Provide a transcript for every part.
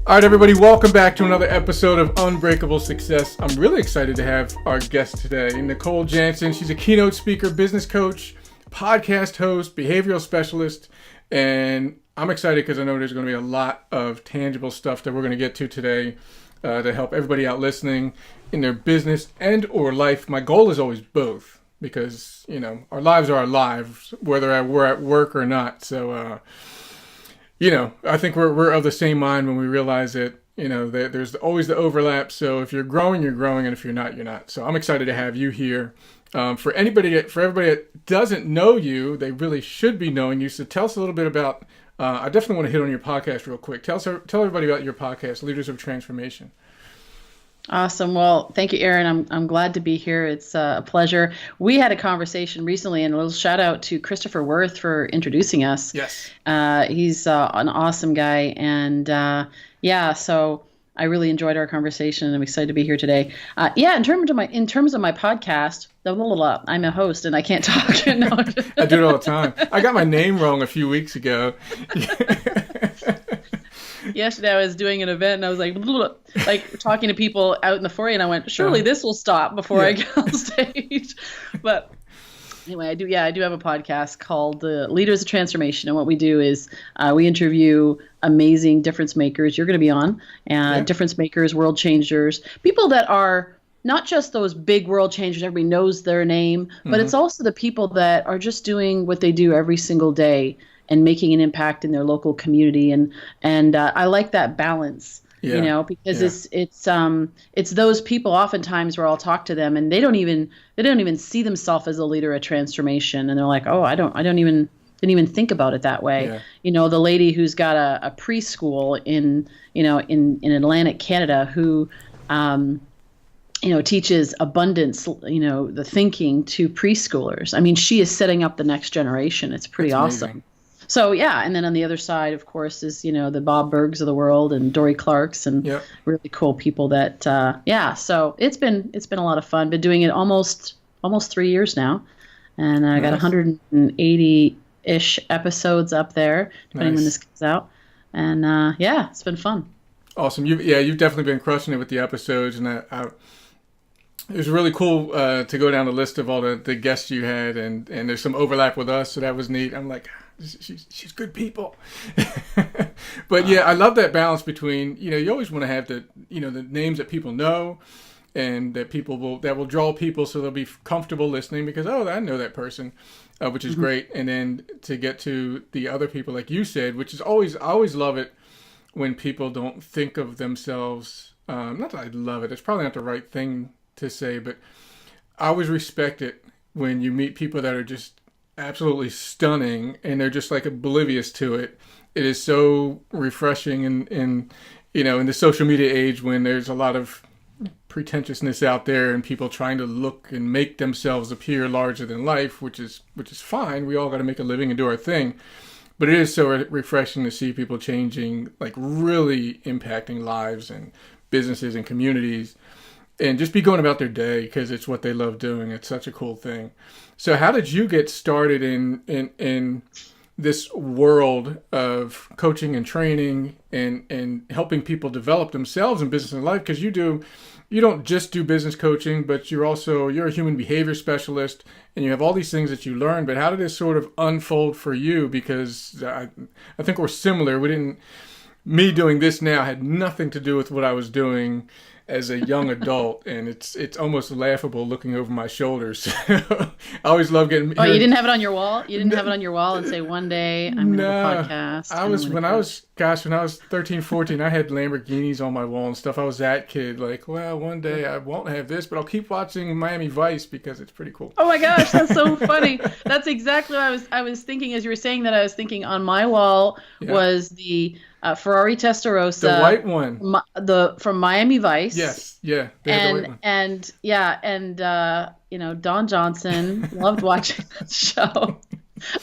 All right, everybody, welcome back to another episode of Unbreakable Success. I'm really excited to have our guest today, Nicole Jansen. She's a keynote speaker, business coach, podcast host, behavioral specialist, and I'm excited because I know there's going to be a lot of tangible stuff that we're going to get to today to help everybody out listening in their business and or life. My goal is always both because, you know, our lives are our lives, whether we're at work or not. So, you know, I think we're of the same mind when we realize that, you know, that there's always the overlap. So if you're growing, you're growing, and if you're not, you're not. So I'm excited to have you here. For everybody that doesn't know you, they really should be knowing you. So tell us a little bit about. I definitely want to hit on your podcast real quick. Tell everybody about your podcast, Leaders of Transformation. Awesome. Well, thank you, Aaron. I'm glad to be here. It's a pleasure. We had a conversation recently, and a little shout out to Christopher Worth for introducing us. Yes. He's an awesome guy, and so I really enjoyed our conversation, and I'm excited to be here today. In terms of my podcast, I'm a host, and I can't talk. No. I do it all the time. I got my name wrong a few weeks ago. Yesterday I was doing an event and I was like talking to people out in the foyer, and I went, surely this will stop before I get on stage. But anyway, I do have a podcast called Leaders of Transformation, and what we do is we interview amazing difference makers. You're going to be on difference makers, world changers, people that are not just those big world changers, everybody knows their name, but it's also the people that are just doing what they do every single day and making an impact in their local community. And I like that balance, you know, because it's those people oftentimes where I'll talk to them and they don't even see themselves as a leader of transformation. And they're like, oh, I didn't even think about it that way. Yeah. You know, the lady who's got a preschool in Atlantic Canada who, teaches abundance, the thinking to preschoolers. I mean, she is setting up the next generation. It's pretty awesome. Amazing. So, and then on the other side, of course, is, the Bob Bergs of the world and Dory Clarks and really cool people that, so it's been a lot of fun. Been doing it almost 3 years now. And I got 180-ish episodes up there, depending when this comes out. And it's been fun. Awesome. You've definitely been crushing it with the episodes. And it was really cool to go down the list of all the guests you had. And there's some overlap with us. So that was neat. I'm like, she's good people. But I love that balance between, you always want to have the names that people know and that that will draw people so they'll be comfortable listening because, I know that person, which is great. And then to get to the other people, like you said, which is I always love it when people don't think of themselves. Not that I love it. It's probably not the right thing to say, but I always respect it when you meet people that are just absolutely stunning and they're just like oblivious to it. It is so refreshing in the social media age when there's a lot of pretentiousness out there and people trying to look and make themselves appear larger than life, which is fine. We all got to make a living and do our thing. But it is so refreshing to see people changing, like really impacting lives and businesses and communities and just be going about their day because it's what they love doing. It's such a cool thing. So how did you get started in this world of coaching and training and helping people develop themselves in business and life? Because you don't just do business coaching, but you're a human behavior specialist and you have all these things that you learn. But how did this sort of unfold for you? Because I think we're similar. Me doing this now had nothing to do with what I was doing as a young adult, and it's almost laughable looking over my shoulders. I always love getting. Oh, you didn't have it on your wall? You didn't have it on your wall and say, one day I'm going to have a podcast? When I was 13, 14, I had Lamborghinis on my wall and stuff. I was that kid, like, well, one day I won't have this, but I'll keep watching Miami Vice because it's pretty cool. Oh my gosh, that's so funny. That's exactly what I was thinking as you were saying that. I was thinking on my wall was the Ferrari Testarossa, the white one, from Miami Vice. Yes, yeah, they had the white one. Don Johnson, loved watching that show.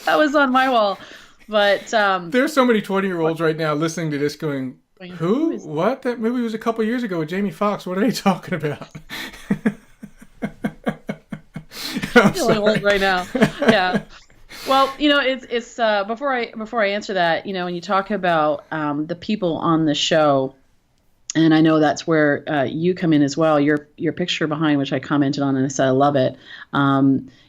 That was on my wall. But there's so many 20-year-olds right now listening to this going, who? What? That movie was a couple years ago with Jamie Foxx. What are they talking about? I'm feeling old right now. Yeah. Well, it's before I answer that, when you talk about the people on the show, And I know that's where you come in as well. Your picture behind, which I commented on, and I said I love it.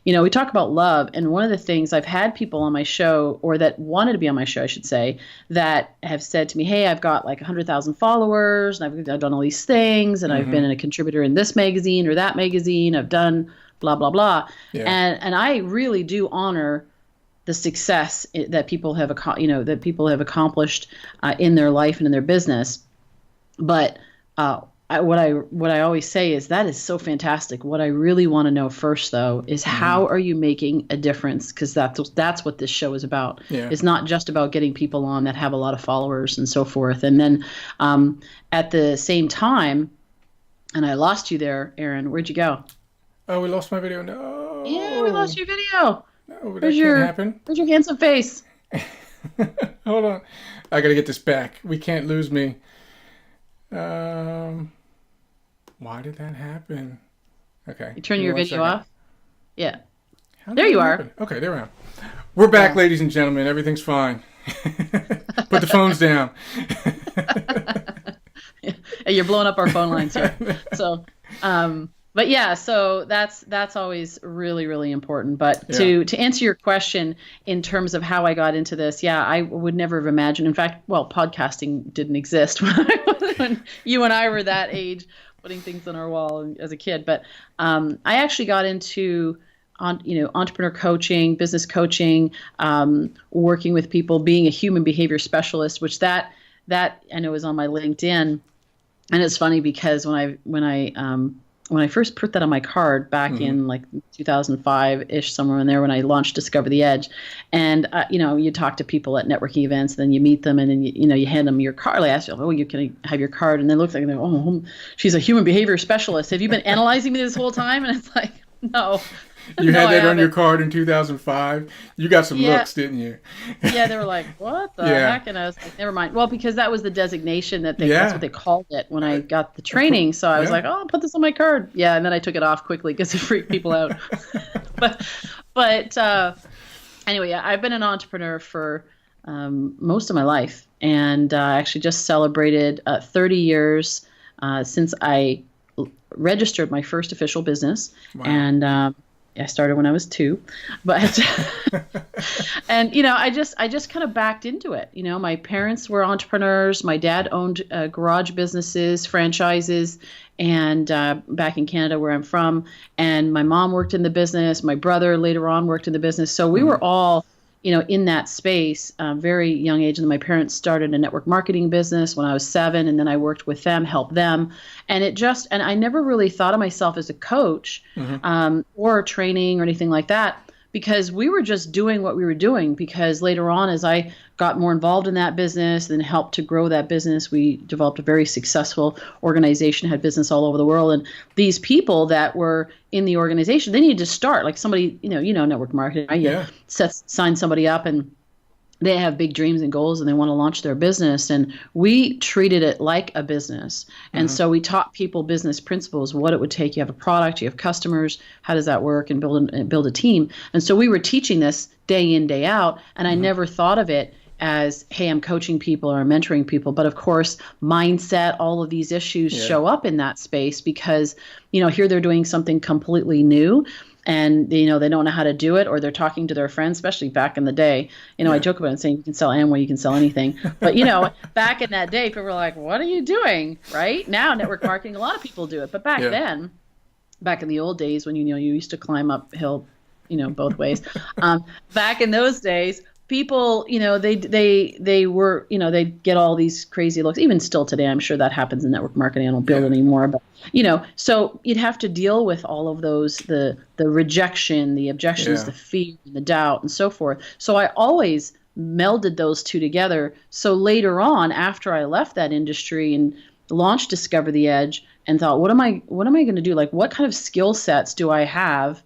We talk about love, and one of the things I've had people on my show, or that wanted to be on my show, I should say, that have said to me, "Hey, I've got like 100,000 followers, and I've done all these things, and I've been a contributor in this magazine or that magazine. I've done blah blah blah," and I really do honor the success that people have accomplished in their life and in their business. But what I always say is that is so fantastic. What I really want to know first, though, is how are you making a difference? Because that's what this show is about. Yeah. It's not just about getting people on that have a lot of followers and so forth. And then at the same time, and I lost you there, Aaron. Where'd you go? Oh, we lost my video. No. Yeah, we lost your video. No, that can't happen. Where's your handsome face? Hold on. I got to get this back. We can't lose me. Why did that happen? Okay. You turn your video off? Yeah. There you are. Okay, there I am. We're back, ladies and gentlemen. Everything's fine. Put the phones down. You're blowing up our phone lines here. So, but yeah, so that's always really, really important. But to answer your question in terms of how I got into this, I would never have imagined. In fact, podcasting didn't exist when you and I were that age, putting things on our wall as a kid. But I actually got into entrepreneur coaching, business coaching, working with people, being a human behavior specialist, which that I know is on my LinkedIn. And it's funny because when I first put that on my card back in like 2005-ish, somewhere in there, when I launched Discover the Edge, and you talk to people at networking events, then you meet them, and then you hand them your card. They ask you, you can have your card, and they look like, she's a human behavior specialist. Have you been analyzing me this whole time? And it's like, no. You had that on your card in 2005. You got some looks, didn't you? Yeah, they were like, "What the heck?" And I was like, "Never mind." Well, because that was the designation that's what they called it when I got the training. So I was like, "Oh, I'll put this on my card." Yeah, and then I took it off quickly because it freaked people out. but anyway, I've been an entrepreneur for most of my life, and I actually just celebrated 30 years since I registered my first official business. Wow. And I started when I was 2, but and I just kind of backed into it. My parents were entrepreneurs. My dad owned garage businesses, franchises, and back in Canada where I'm from. And my mom worked in the business. My brother later on worked in the business. So we were all in that space, very young age. And then my parents started a network marketing business when I was 7, and then I worked with them, helped them. And I never really thought of myself as a coach or training or anything like that, because we were just doing what we were doing. Because later on, as I got more involved in that business and helped to grow that business, we developed a very successful organization, had business all over the world. And these people that were in the organization, they needed to start, like somebody, network marketing, right? You sign somebody up and they have big dreams and goals and they want to launch their business. And we treated it like a business. And so we taught people business principles, what it would take. You have a product, you have customers, how does that work, and build a team. And so we were teaching this day in, day out. And I never thought of it as, hey, I'm coaching people or I'm mentoring people. But of course, mindset, all of these issues show up in that space because, here they're doing something completely new. And, they don't know how to do it, or they're talking to their friends, especially back in the day. I joke about it saying you can sell Amway, you can sell anything. But, back in that day, people were like, what are you doing? Right? Now, network marketing, a lot of people do it. But back then, back in the old days when, you used to climb uphill, both ways. Back in those days, people, they were, they'd get all these crazy looks. Even still today, I'm sure that happens in network marketing. I don't build anymore, but so you'd have to deal with all of those, the rejection, the objections, the fear, and the doubt, and so forth. So I always melded those two together. So later on, after I left that industry and launched Discover the Edge, and thought, what am I going to do? Like, what kind of skill sets do I have?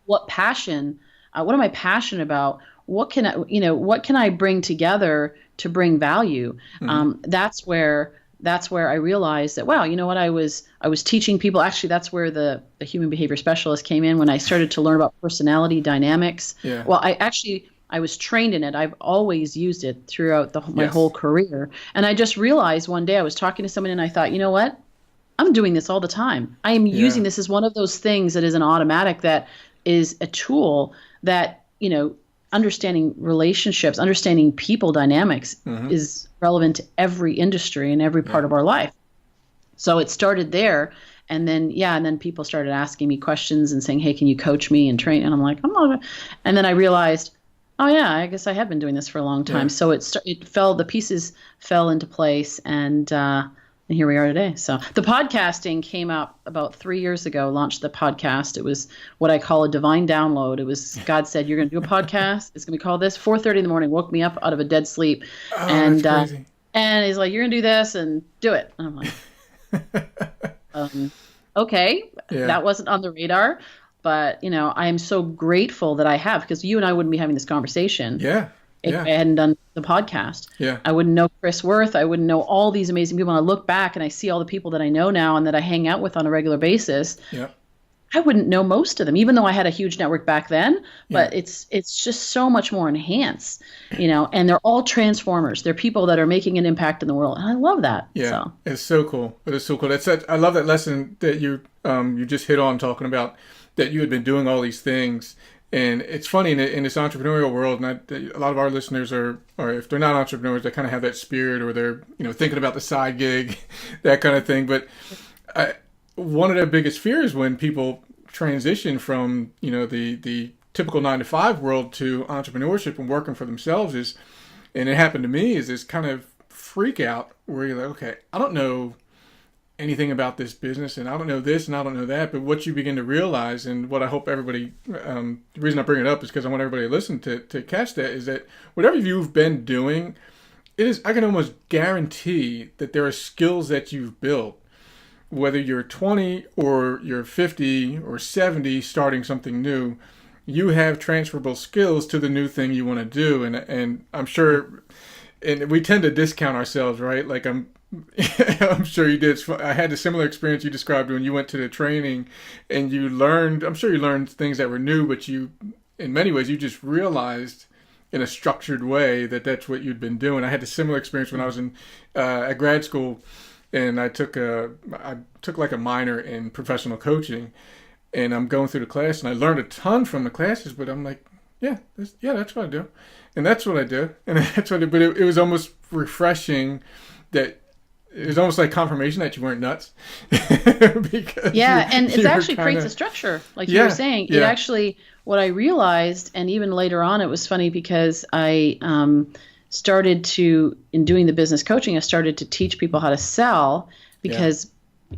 What passion? What am I passionate about? What can I bring together to bring value? That's where I realized that, wow, you know what, I was teaching people. Actually, that's where the human behavior specialist came in, when I started to learn about personality dynamics. Well, I actually I was trained in it. I've always used it throughout my whole career. And I just realized one day I was talking to someone and I thought, you know what? I'm doing this all the time. I am using this as one of those things that is an automatic, that is a tool that, understanding relationships, understanding people dynamics is relevant to every industry and every part of our life. So it started there. And then people started asking me questions and saying, hey, can you coach me and train? And I'm like, I'm not. And then I realized, oh yeah, I guess I have been doing this for a long time. So the pieces fell into place, and here we are today. So the podcasting came out about 3 years ago, launched the podcast. It was what I call a divine download. It was, God said, you're going to do a podcast. It's going to be called this. 4:30 in the morning, woke me up out of a dead sleep. Oh, and that's crazy. And he's like, you're going to do this and do it. And I'm like, okay, that wasn't on the radar. But, I am so grateful that I have, because you and I wouldn't be having this conversation. If I hadn't done the podcast. I wouldn't know Chris Worth. I wouldn't know all these amazing people. When I look back and I see all the people that I know now and that I hang out with on a regular basis, I wouldn't know most of them, even though I had a huge network back then. But it's just so much more enhanced, and they're all transformers. They're people that are making an impact in the world. And I love that. So. It's so cool. It is so cool. I love that lesson that you just hit on, talking about that you had been doing all these things. And it's funny in this entrepreneurial world, and a lot of our listeners are if they're not entrepreneurs, they kind of have that spirit, or they're thinking about the side gig, that kind of thing. But one of their biggest fears when people transition from the typical 9-to-5 world to entrepreneurship and working for themselves is, and it happened to me, is this kind of freak out where you're like, okay, I don't know anything about this business, and I don't know this, and I don't know that. But what you begin to realize, and what I hope everybody, the reason I bring it up is because I want everybody to listen to catch that, is that whatever you've been doing, I can almost guarantee that there are skills that you've built, whether you're 20 or you're 50 or 70 starting something new, you have transferable skills to the new thing you want to do. And I'm sure, and we tend to discount ourselves, right? Like I'm sure you did. I had a similar experience you described when you went to the training and I'm sure you learned things that were new, but in many ways, you just realized in a structured way that that's what you'd been doing. I had a similar experience when I was at grad school, and I took like a minor in professional coaching, and I'm going through the class, and I learned a ton from the classes, but I'm like, that's what I do. And that's what I do. And that's what I do. But it was almost refreshing that it was almost like confirmation that you weren't nuts. Because and it actually creates a structure, like you were saying. It actually, what I realized, and even later on, it was funny because I started to, in doing the business coaching, I started to teach people how to sell, because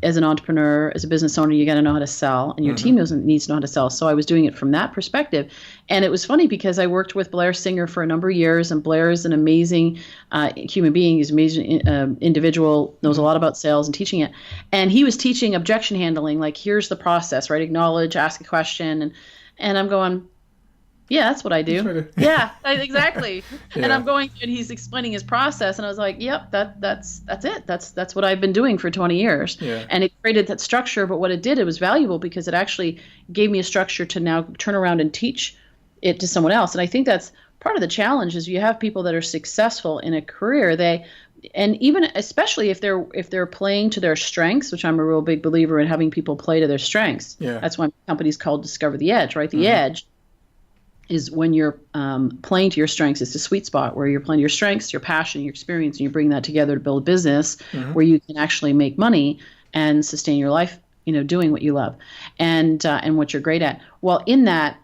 as an entrepreneur, as a business owner, you got to know how to sell, and your team needs to know how to sell. So I was doing it from that perspective. And it was funny because I worked with Blair Singer for a number of years, and Blair is an amazing human being. He's an amazing individual, knows a lot about sales and teaching it. And he was teaching objection handling, like, here's the process, right? Acknowledge, ask a question. And I'm going, yeah, that's what I do. Yeah, exactly. And I'm going, and he's explaining his process, and I was like, yep, that's it. That's what I've been doing for 20 years. And it created that structure. But what it did, it was valuable because it actually gave me a structure to now turn around and teach it to someone else. And I think that's part of the challenge, is you have people that are successful in a career, and even especially if they're playing to their strengths, which I'm a real big believer in, having people play to their strengths. That's why my company's called Discover the Edge, right? The edge is when you're playing to your strengths. It's a sweet spot where you're playing to your strengths, your passion, your experience, and you bring that together to build a business where you can actually make money and sustain your life, doing what you love and what you're great at. Well, in that,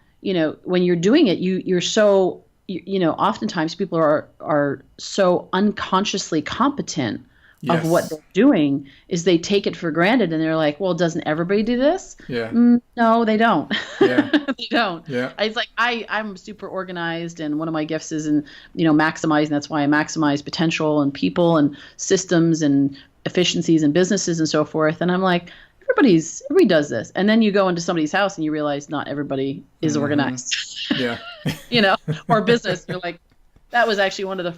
when you're doing it, you're so, oftentimes people are so unconsciously competent of what they're doing, is they take it for granted, and they're like, well, doesn't everybody do this? No, they don't. They don't. It's like I'm super organized, and one of my gifts is in maximizing. That's why I maximize potential and people and systems and efficiencies and businesses and so forth. And I'm like, everybody does this. And then you go into somebody's house and you realize not everybody is organized. Or business. You're like, that was actually one of the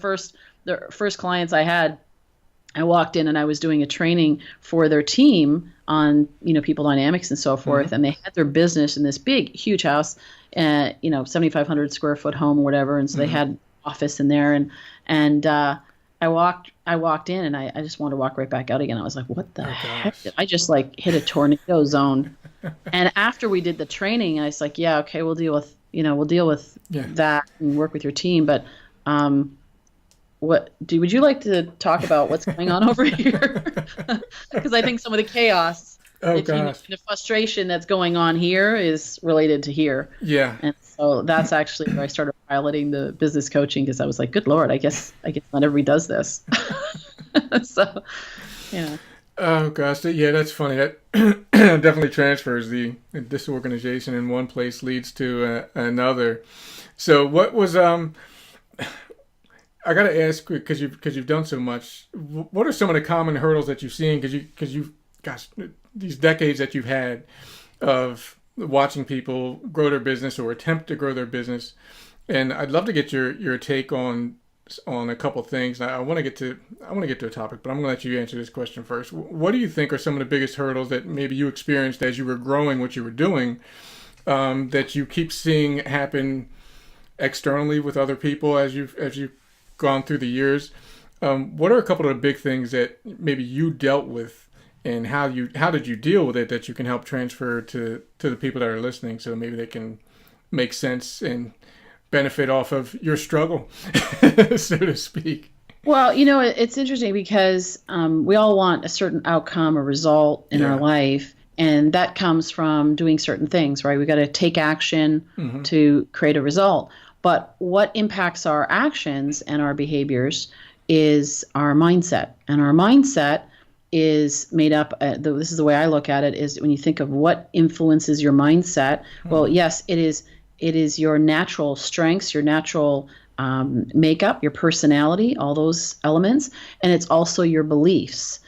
first clients I had. I walked in and I was doing a training for their team on, people dynamics and so forth. And they had their business in this big, huge house, 7,500 square foot home or whatever. And so they had office in there. And I walked in and I just wanted to walk right back out again. I was like, what the heck? I just hit a tornado zone. And after we did the training, I was like, yeah, okay, we'll deal with that and work with your team. But, would you like to talk about what's going on over here? Because I think some of the chaos, the frustration that's going on here is related to here. Yeah. And so that's actually where I started piloting the business coaching, because I was like, good Lord, I guess not everybody does this. So, yeah. Oh gosh, yeah, that's funny. That definitely transfers. The disorganization in one place leads to another. So what was I got to ask, because you've done so much, what are some of the common hurdles that you've seen? Because these decades that you've had of watching people grow their business or attempt to grow their business, and I'd love to get your take on a couple things. I want to get to a topic, but I'm going to let you answer this question first. What do you think are some of the biggest hurdles that maybe you experienced as you were growing what you were doing, that you keep seeing happen externally with other people as you've gone through the years? What are a couple of the big things that maybe you dealt with, and how did you deal with it, that you can help transfer to the people that are listening, so maybe they can make sense and benefit off of your struggle, so to speak? Well, it's interesting because we all want a certain outcome or result in our life, and that comes from doing certain things, right? We got to take action to create a result. But what impacts our actions and our behaviors is our mindset. And our mindset is made up, this is the way I look at it, is when you think of what influences your mindset, well, yes, it is your natural strengths, your natural makeup, your personality, all those elements. And it's also your beliefs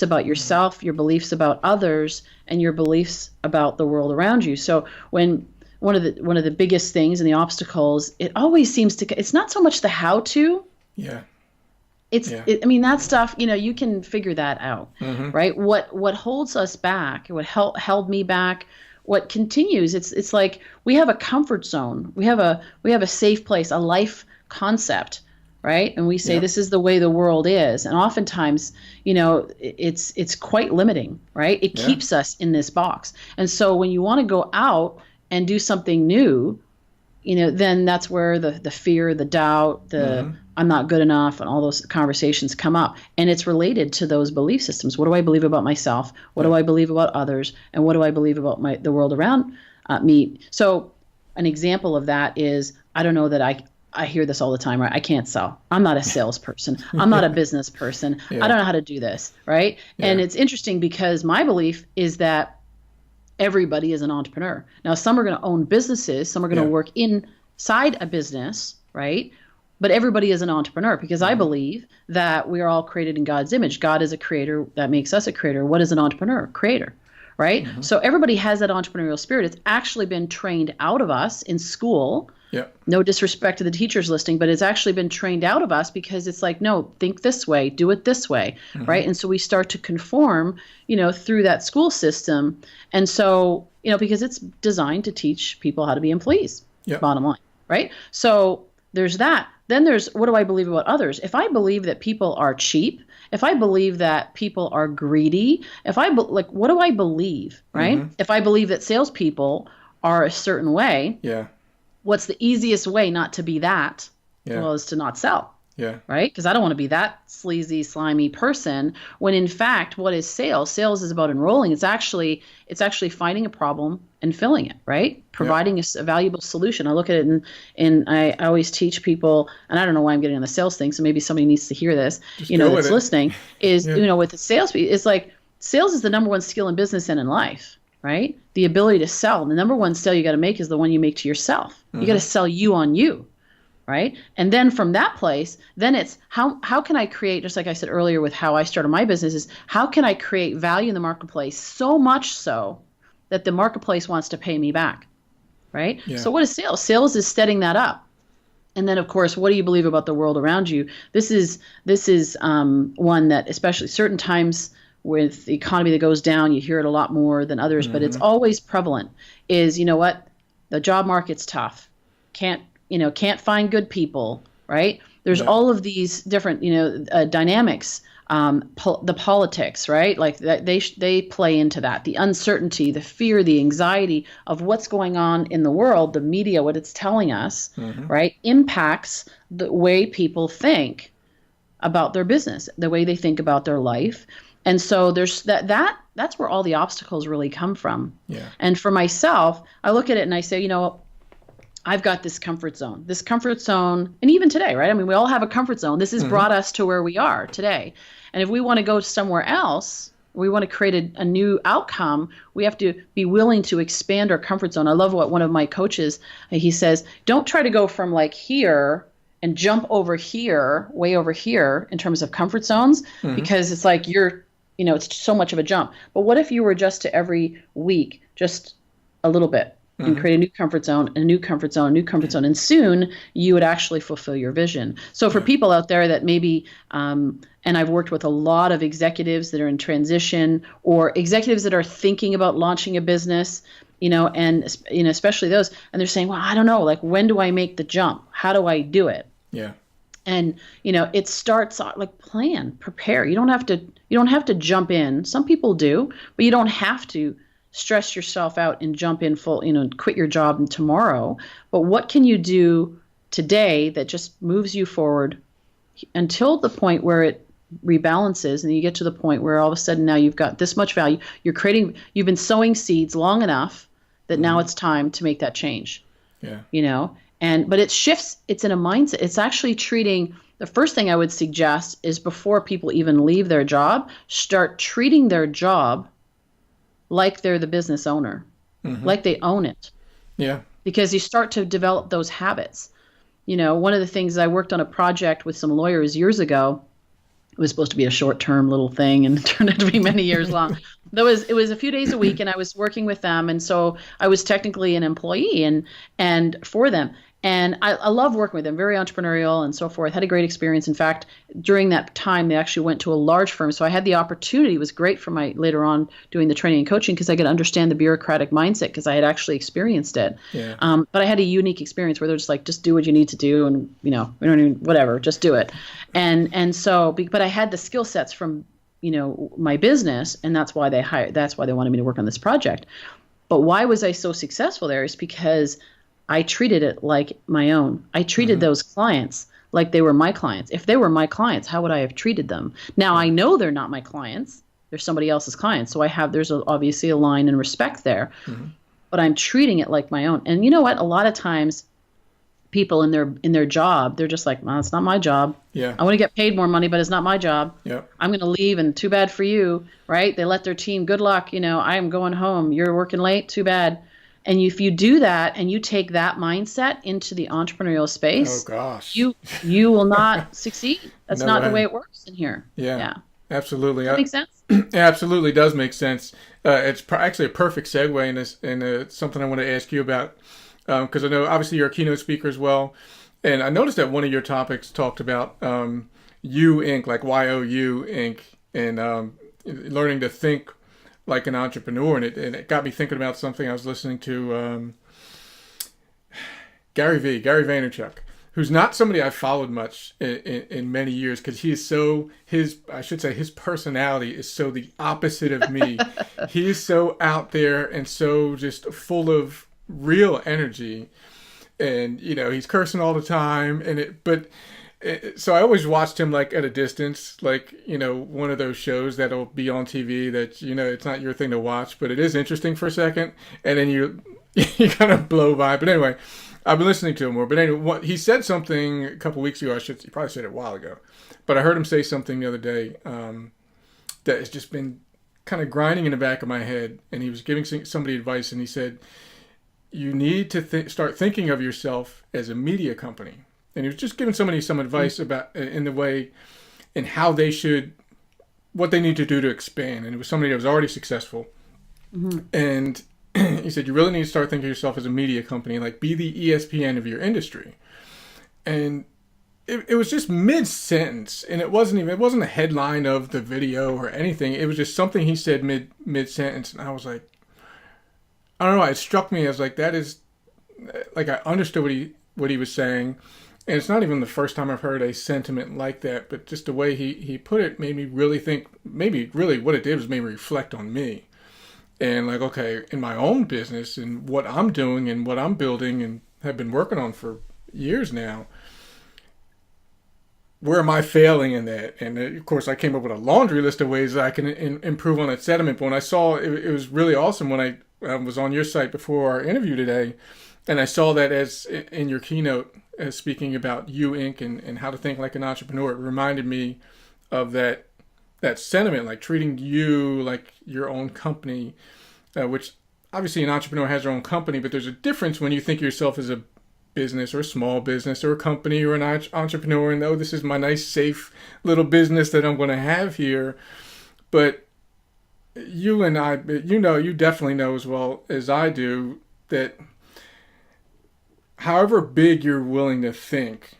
about yourself, your beliefs about others, and your beliefs about the world around you. So when one of the biggest things and the obstacles, it always seems to, it's not so much the how to. Yeah. That stuff, you can figure that out, right? What holds us back, what held me back, what continues, it's like we have a comfort zone. We have a safe place, a life concept, right? And we say this is the way the world is. And oftentimes, it's quite limiting, right? It keeps us in this box. And so when you want to go out and do something new, then that's where the fear, the doubt, I'm not good enough, and all those conversations come up. And it's related to those belief systems. What do I believe about myself? What do I believe about others? And what do I believe about the world around me? So an example of that is, I don't know that I hear this all the time, right? I can't sell. I'm not a salesperson. I'm not a business person. I don't know how to do this, right? And it's interesting because my belief is that everybody is an entrepreneur. Now, some are going to own businesses, some are going to work inside a business, right? But everybody is an entrepreneur, because I believe that we are all created in God's image. God is a creator. That makes us a creator. What is an entrepreneur? Creator, right? So everybody has that entrepreneurial spirit. It's actually been trained out of us in school. No disrespect to the teachers listening, but it's actually been trained out of us, because it's like, no, think this way, do it this way, right? And so we start to conform, through that school system. And so, because it's designed to teach people how to be employees, bottom line, right? So there's that. Then there's, what do I believe about others? If I believe that people are cheap, if I believe that people are greedy, what do I believe, right? If I believe that salespeople are a certain way, what's the easiest way not to be that? Well, is to not sell. Right? Because I don't want to be that sleazy, slimy person, when in fact, what is sales? Sales is about enrolling. It's actually finding a problem and filling it, right? Providing a valuable solution. I look at it and I always teach people, and I don't know why I'm getting on the sales thing, so maybe somebody needs to hear this, that's listening, is, with the sales, it's like sales is the number one skill in business and in life, right? The ability to sell. The number one sale you got to make is the one you make to yourself. You got to sell you on you. Right? And then from that place, then it's how can I create, just like I said earlier with how I started my business, is how can I create value in the marketplace, so much so that the marketplace wants to pay me back, right? So what is sales? Sales is setting that up. And then, of course, what do you believe about the world around you? This is one that, especially certain times with the economy that goes down, you hear it a lot more than others, but it's always prevalent. Is, you know what, the job market's tough. Can't find good people, right? There's all of these different dynamics. The politics, right? Like they play into that. The uncertainty, the fear, the anxiety of what's going on in the world, the media, what it's telling us, right, impacts the way people think about their business, the way they think about their life. And so there's that's where all the obstacles really come from. Yeah. And for myself, I look at it and I say, I've got this comfort zone, and even today, right? I mean, we all have a comfort zone. This has brought us to where we are today. And if we want to go somewhere else, we want to create a new outcome, we have to be willing to expand our comfort zone. I love what one of my coaches, he says, don't try to go from like here and jump over here, way over here in terms of comfort zones, because it's like it's so much of a jump. But what if you were just to every week, just a little bit, and create a new comfort zone, a new comfort zone, a new comfort zone. And soon you would actually fulfill your vision. So for people out there that maybe, and I've worked with a lot of executives that are in transition, or executives that are thinking about launching a business, and especially those, and they're saying, well, I don't know, like, when do I make the jump? How do I do it? Yeah. And, it starts like plan, prepare. You don't have to jump in. Some people do, but you don't have to stress yourself out and jump in full, quit your job tomorrow. But what can you do today that just moves you forward until the point where it rebalances and you get to the point where all of a sudden now you've got this much value. You've been sowing seeds long enough that now it's time to make that change. Yeah. But it shifts, it's in a mindset. It's actually treating, the first thing I would suggest is before people even leave their job, start treating their job like they're the business owner, like they own it. Yeah. Because you start to develop those habits. One of the things, I worked on a project with some lawyers years ago. It was supposed to be a short-term little thing, and it turned out to be many years long. It was a few days a week, and I was working with them, and so I was technically an employee and for them. And I love working with them, very entrepreneurial and so forth. Had a great experience. In fact, during that time, they actually went to a large firm. So I had the opportunity. It was great for my later on doing the training and coaching, because I could understand the bureaucratic mindset, because I had actually experienced it. Yeah. But I had a unique experience where they're just like, just do what you need to do, and we don't even whatever, just do it. And so, but I had the skill sets from my business, and that's why they wanted me to work on this project. But why was I so successful there? Is because I treated it like my own. I treated those clients like they were my clients. If they were my clients, how would I have treated them? Now, I know they're not my clients. They're somebody else's clients. So there's obviously a line and respect there. But I'm treating it like my own. And you know what? A lot of times people in their job, they're just like, well, it's not my job. Yeah. I want to get paid more money, but it's not my job. Yeah. I'm going to leave, and too bad for you, right? They let their team, good luck. I am going home. You're working late. Too bad. And if you do that and you take that mindset into the entrepreneurial space, oh gosh, you will not succeed. That's not the way it works in here. Yeah. Absolutely. Does that make sense? It absolutely does make sense. It's actually a perfect segue in this, and it's something I want to ask you about, because I know obviously you're a keynote speaker as well, and I noticed that one of your topics talked about You Inc., like YOU Inc., and learning to think like an entrepreneur, and it got me thinking about something I was listening to. Gary Vaynerchuk, who's not somebody I've followed much in many years, because he is his personality is so the opposite of me. He is so out there and so just full of real energy, and he's cursing all the time, so I always watched him like at a distance, like, one of those shows that'll be on TV that, it's not your thing to watch, but it is interesting for a second. And then you kind of blow by. But anyway, I've been listening to him more. But anyway, he said something a couple weeks ago. He probably said it a while ago, but I heard him say something the other day that has just been kind of grinding in the back of my head. And he was giving somebody advice, and he said, you need to start thinking of yourself as a media company. And he was just giving somebody some advice about how they should, what they need to do to expand. And it was somebody that was already successful. And he said, you really need to start thinking of yourself as a media company, like be the ESPN of your industry. and it was just mid-sentence, and it wasn't a headline of the video or anything. It was just something he said mid-sentence, and I was like, I don't know, it struck me as like, that is, like, I understood what he was saying. And it's not even the first time I've heard a sentiment like that, but just the way he put it made me really think, maybe really what it did was made me reflect on me. And like, okay, in my own business and what I'm doing and what I'm building and have been working on for years now, where am I failing in that? And of course, I came up with a laundry list of ways that I can improve on that sentiment. But when I saw it was really awesome when I was on your site before our interview today, and I saw that as in your keynote, as speaking about You Inc. and how to think like an entrepreneur. It reminded me of that sentiment, like treating you like your own company, which obviously an entrepreneur has their own company, but there's a difference when you think of yourself as a business or a small business or a company or an entrepreneur, and this is my nice safe little business that I'm going to have here. But you and I, you definitely know as well as I do that however big you're willing to think,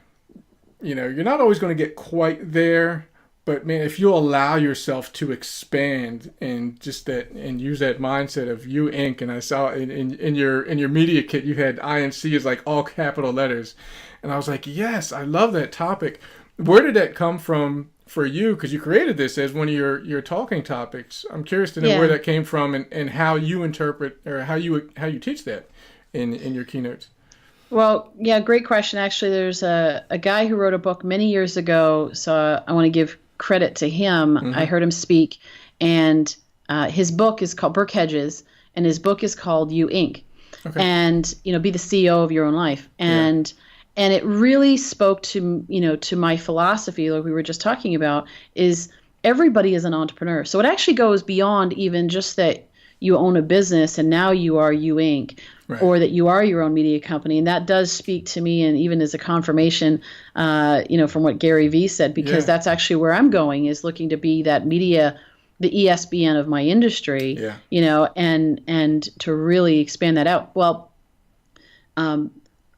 you're not always going to get quite there. But man, if you allow yourself to expand and and use that mindset of You Inc. And I saw in your media kit you had INC as like all capital letters, and I was like, yes, I love that topic. Where did that come from for you? Because you created this as one of your talking topics. I'm curious to know where that came from and how you interpret or how you teach that in your keynotes. Well, yeah, great question. Actually, there's a guy who wrote a book many years ago, so I want to give credit to him. Mm-hmm. I heard him speak, and his book is called Burke Hedges, and his book is called You Inc. Okay. And be the CEO of your own life. And it really spoke to to my philosophy, like we were just talking about, is everybody is an entrepreneur. So it actually goes beyond even just that you own a business and now you are You Inc. Right. Or that you are your own media company. And that does speak to me, and even as a confirmation, from what Gary Vee said, because that's actually where I'm going, is looking to be that media, the ESPN of my industry, and to really expand that out. Well,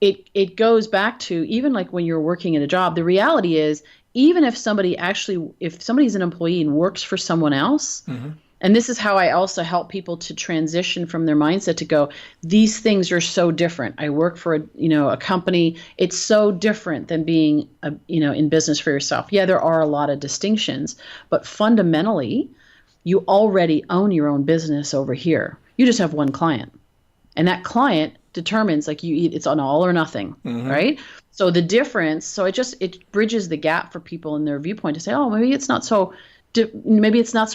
it goes back to even like when you're working at a job, the reality is, even if somebody's an employee and works for someone else, mm-hmm. And this is how I also help people to transition from their mindset to go, these things are so different. I work for a company. It's so different than being in business for yourself. Yeah, there are a lot of distinctions, but fundamentally, you already own your own business over here. You just have one client, and that client determines it's on all or nothing, mm-hmm. right? So the difference, it bridges the gap for people in their viewpoint to say, oh, maybe it's not so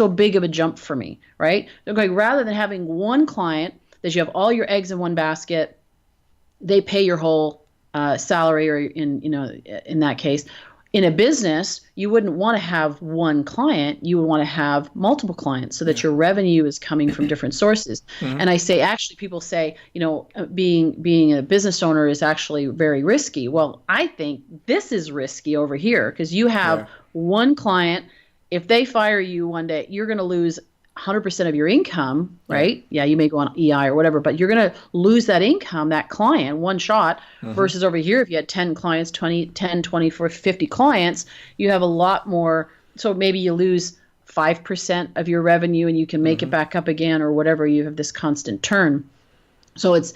big of a jump for me, right? Okay, rather than having one client that you have all your eggs in one basket, they pay your whole salary, or in that case, in a business, you wouldn't want to have one client. You would want to have multiple clients so that your revenue is coming from different sources. Mm-hmm. And I say, actually, people say, being a business owner is actually very risky. Well, I think this is risky over here because you have one client. If they fire you one day, you're going to lose 100% of your income, right? Yeah, you may go on EI or whatever, but you're going to lose that income, that client, one shot, mm-hmm. versus over here, if you had 10 clients, 20, 50 clients, you have a lot more. So maybe you lose 5% of your revenue and you can make mm-hmm. it back up again or whatever. You have this constant turn. So it's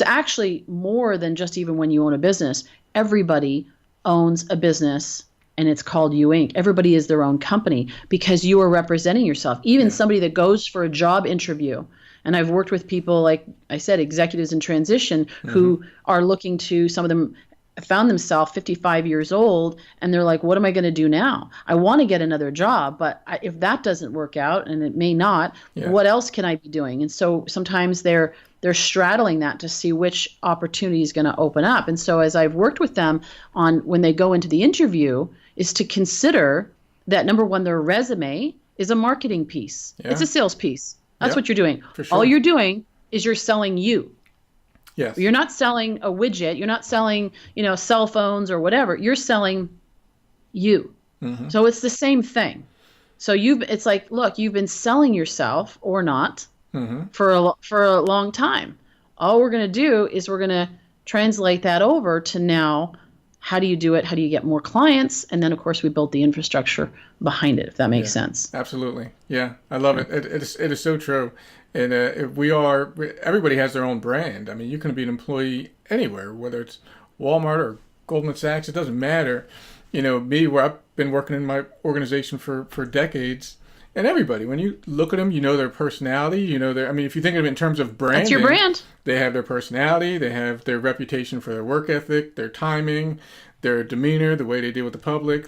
actually more than just even when you own a business. Everybody owns a business. And it's called You Inc. Everybody is their own company because you are representing yourself. Even somebody that goes for a job interview. And I've worked with people, like I said, executives in transition mm-hmm. who are looking to, some of them found themselves 55 years old and they're like, what am I going to do now? I want to get another job, but if that doesn't work out, and it may not, what else can I be doing? And so sometimes they're straddling that to see which opportunity is going to open up. And so as I've worked with them on when they go into the interview, is to consider that, number one, their resume is a marketing piece. Yeah. It's a sales piece. That's what you're doing. For sure. All you're doing is you're selling you. Yes. You're not selling a widget. You're not selling, cell phones or whatever. You're selling you. Mm-hmm. So it's the same thing. So it's like, look, you've been selling yourself or not mm-hmm. for a long time. All we're going to do is we're going to translate that over to now, how do you do it? How do you get more clients? And then, of course, we built the infrastructure behind it, if that makes sense. Absolutely. Yeah, I love it. It is so true. And everybody has their own brand. I mean, you can be an employee anywhere, whether it's Walmart or Goldman Sachs, it doesn't matter. Where I've been working in my organization for decades, and everybody, when you look at them, their personality, if you think of it in terms of branding. That's your brand. They have their personality, they have their reputation for their work ethic, their timing, their demeanor, the way they deal with the public,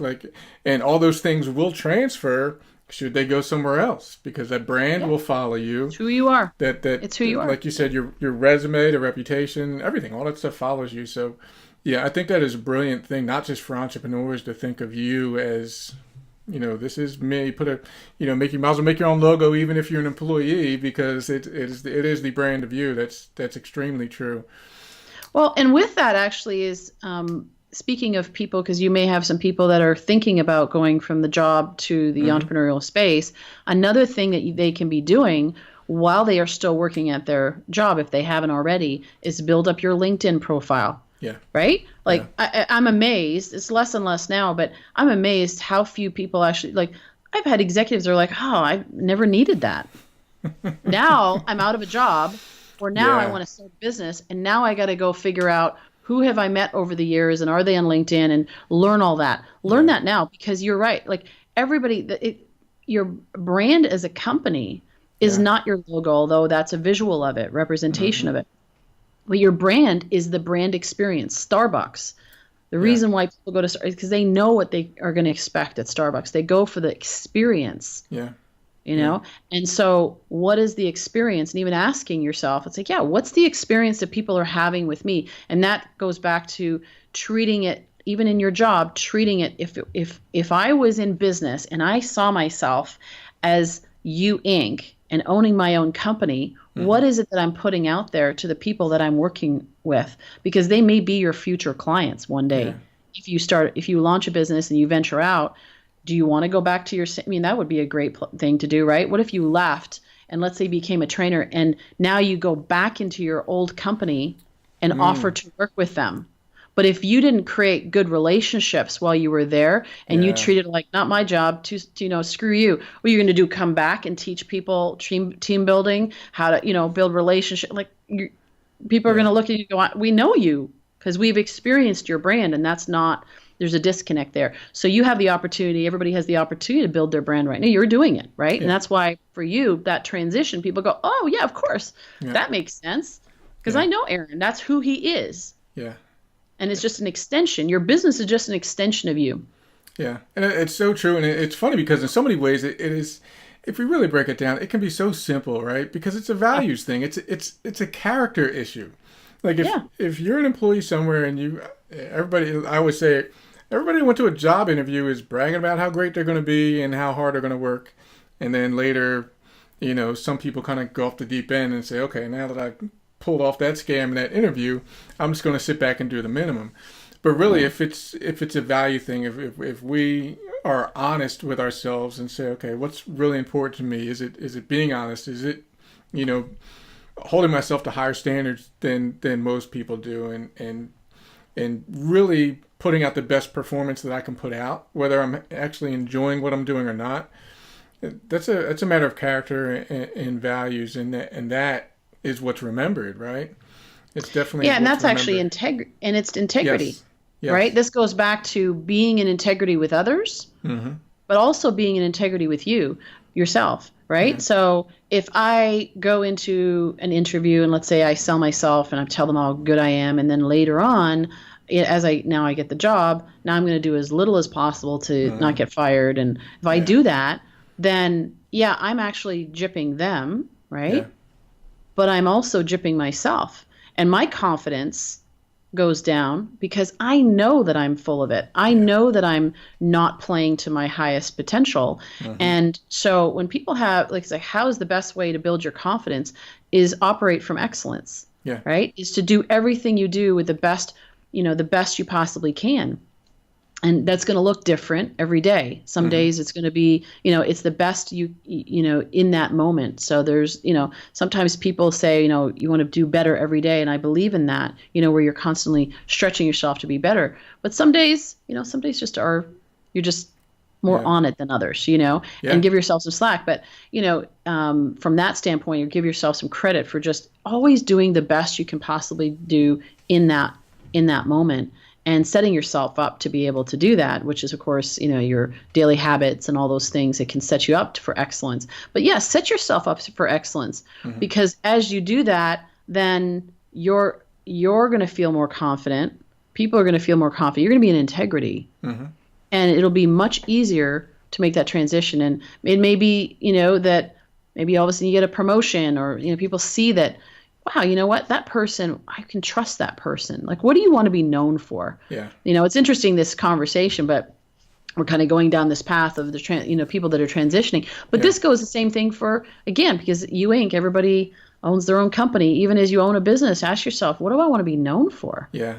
and all those things will transfer should they go somewhere else, because that brand will follow you. It's who you are. It's who you are. Like you said, your resume, the reputation, everything, all that stuff follows you. So, yeah, I think that is a brilliant thing, not just for entrepreneurs to think of you as, this is me. you might as well make your own logo, even if you're an employee, because it is the brand of you. That's extremely true. Well, and with that actually is, speaking of people, because you may have some people that are thinking about going from the job to the entrepreneurial space, another thing that they can be doing while they are still working at their job, if they haven't already, is build up your LinkedIn profile. Yeah. Right? I'm amazed. It's less and less now, but I'm amazed how few people actually, I've had executives that are like, oh, I never needed that. Now I'm out of a job, or now I want to start a business, and now I got to go figure out who have I met over the years, and are they on LinkedIn, and learn all that. Learn that now, because you're right. Everybody, your brand as a company is not your logo, although that's a visual of it, representation of it. But your brand is the brand experience. Starbucks. The reason why people go to Starbucks is because they know what they are going to expect at Starbucks. They go for the experience. Yeah. And so what is the experience? And even asking yourself, it's what's the experience that people are having with me? And that goes back to treating it, even in your job, treating it, if I was in business and I saw myself as You Inc. and owning my own company, what is it that I'm putting out there to the people that I'm working with? Because they may be your future clients one day. Yeah. If you launch a business and you venture out, do you want to go back to that would be a great thing to do, right? What if you left and let's say became a trainer, and now you go back into your old company and offer to work with them? But if you didn't create good relationships while you were there, and you treated it like, not my job, screw you. What are you going to do? Come back and teach people team building, how to, build relationships? People are going to look at you and go, we know you because we've experienced your brand, and there's a disconnect there. So you have the opportunity, everybody has the opportunity to build their brand right now. You're doing it, right? Yeah. And that's why for you, that transition, people go, oh yeah, of course. Yeah. That makes sense. Because I know Aaron, that's who he is. Yeah. And it's just an extension. Your business is just an extension of you. Yeah. And it's so true. And it's funny because in so many ways it is, if we really break it down, it can be so simple, right? Because it's a values thing. It's a character issue. If you're an employee somewhere and I always say, everybody who went to a job interview is bragging about how great they're going to be and how hard they're going to work. And then later, some people kind of go off the deep end and say, okay, now that I pulled off that scam in that interview, I'm just going to sit back and do the minimum. But really, if it's a value thing, if we are honest with ourselves and say, okay, what's really important to me? Is it being honest? Is it, holding myself to higher standards than most people do, and really putting out the best performance that I can put out, whether I'm actually enjoying what I'm doing or not. That's a matter of character and values, and that is what's remembered, right? It's definitely and that's actually integrity, and it's integrity, yes. Right? This goes back to being in integrity with others, but also being in integrity with yourself, right? Yeah. So if I go into an interview and let's say I sell myself and I tell them how good I am, and then later on, as I get the job, now I'm going to do as little as possible to not get fired. And if I do that, then I'm actually gypping them, right? Yeah. But I'm also gypping myself, and my confidence goes down because I know that I'm full of it. I know that I'm not playing to my highest potential. And so when people have, how is the best way to build your confidence is operate from excellence, right? Is to do everything you do with the best, the best you possibly can. And that's going to look different every day. Some days it's going to be, it's the best you in that moment. So there's, sometimes people say, you want to do better every day. And I believe in that, where you're constantly stretching yourself to be better. But some days, just you're just more on it than others, and give yourself some slack. But, from that standpoint, you give yourself some credit for just always doing the best you can possibly do in that moment. And setting yourself up to be able to do that, which is, of course, your daily habits and all those things that can set you up for excellence. But yes, set yourself up for excellence, because as you do that, then you're going to feel more confident. People are going to feel more confident. You're going to be in integrity, and it'll be much easier to make that transition. And it may be, that maybe all of a sudden you get a promotion, or people see that. Wow, you know what? That person, I can trust that person. Like, what do you want to be known for? Yeah. It's interesting, this conversation, but we're kind of going down this path of the people that are transitioning. But this goes the same thing for, again, because you Inc., everybody owns their own company. Even as you own a business, ask yourself, what do I want to be known for? Yeah.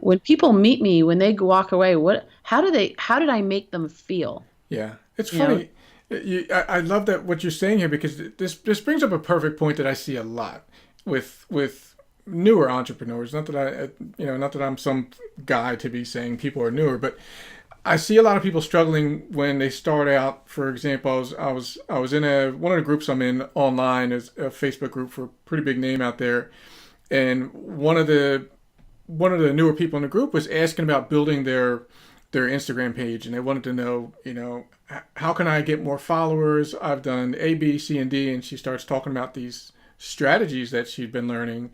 When people meet me, when they walk away, how did I make them feel? Yeah. It's funny. I love that what you're saying here, because this brings up a perfect point that I see a lot with newer entrepreneurs. Not that I'm some guy to be saying people are newer, but I see a lot of people struggling when they start out. For example, I was in one of the groups I'm in online, is a Facebook group for a pretty big name out there, and one of the newer people in the group was asking about building their Instagram page, and they wanted to know, how can I get more followers? I've done A, B, C, and D, and she starts talking about these strategies that she'd been learning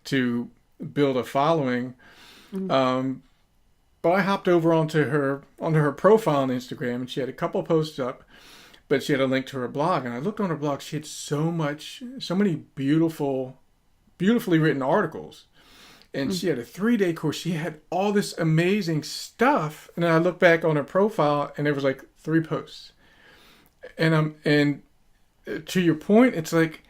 to build a following. But I hopped over onto her profile on Instagram, and she had a couple posts up, but she had a link to her blog. And I looked on her blog; she had so many beautifully written articles, and she had a 3-day course. She had all this amazing stuff, and then I looked back on her profile, and there was like 3 posts. And to your point, it's like,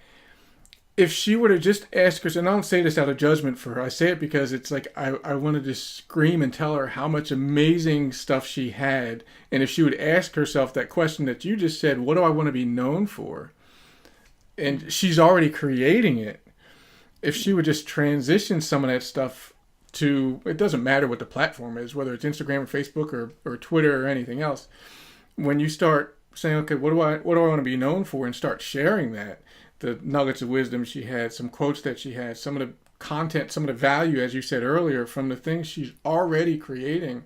if she were to just ask her, and I don't say this out of judgment for her, I say it because it's like I wanted to scream and tell her how much amazing stuff she had. And if she would ask herself that question that you just said, what do I want to be known for? And she's already creating it. If she would just transition some of that stuff to, it doesn't matter what the platform is, whether it's Instagram or Facebook or Twitter or anything else. When you start saying, okay, what do I want to be known for, and start sharing that, the nuggets of wisdom she had, some quotes that she had, some of the content, some of the value, as you said earlier, from the things she's already creating.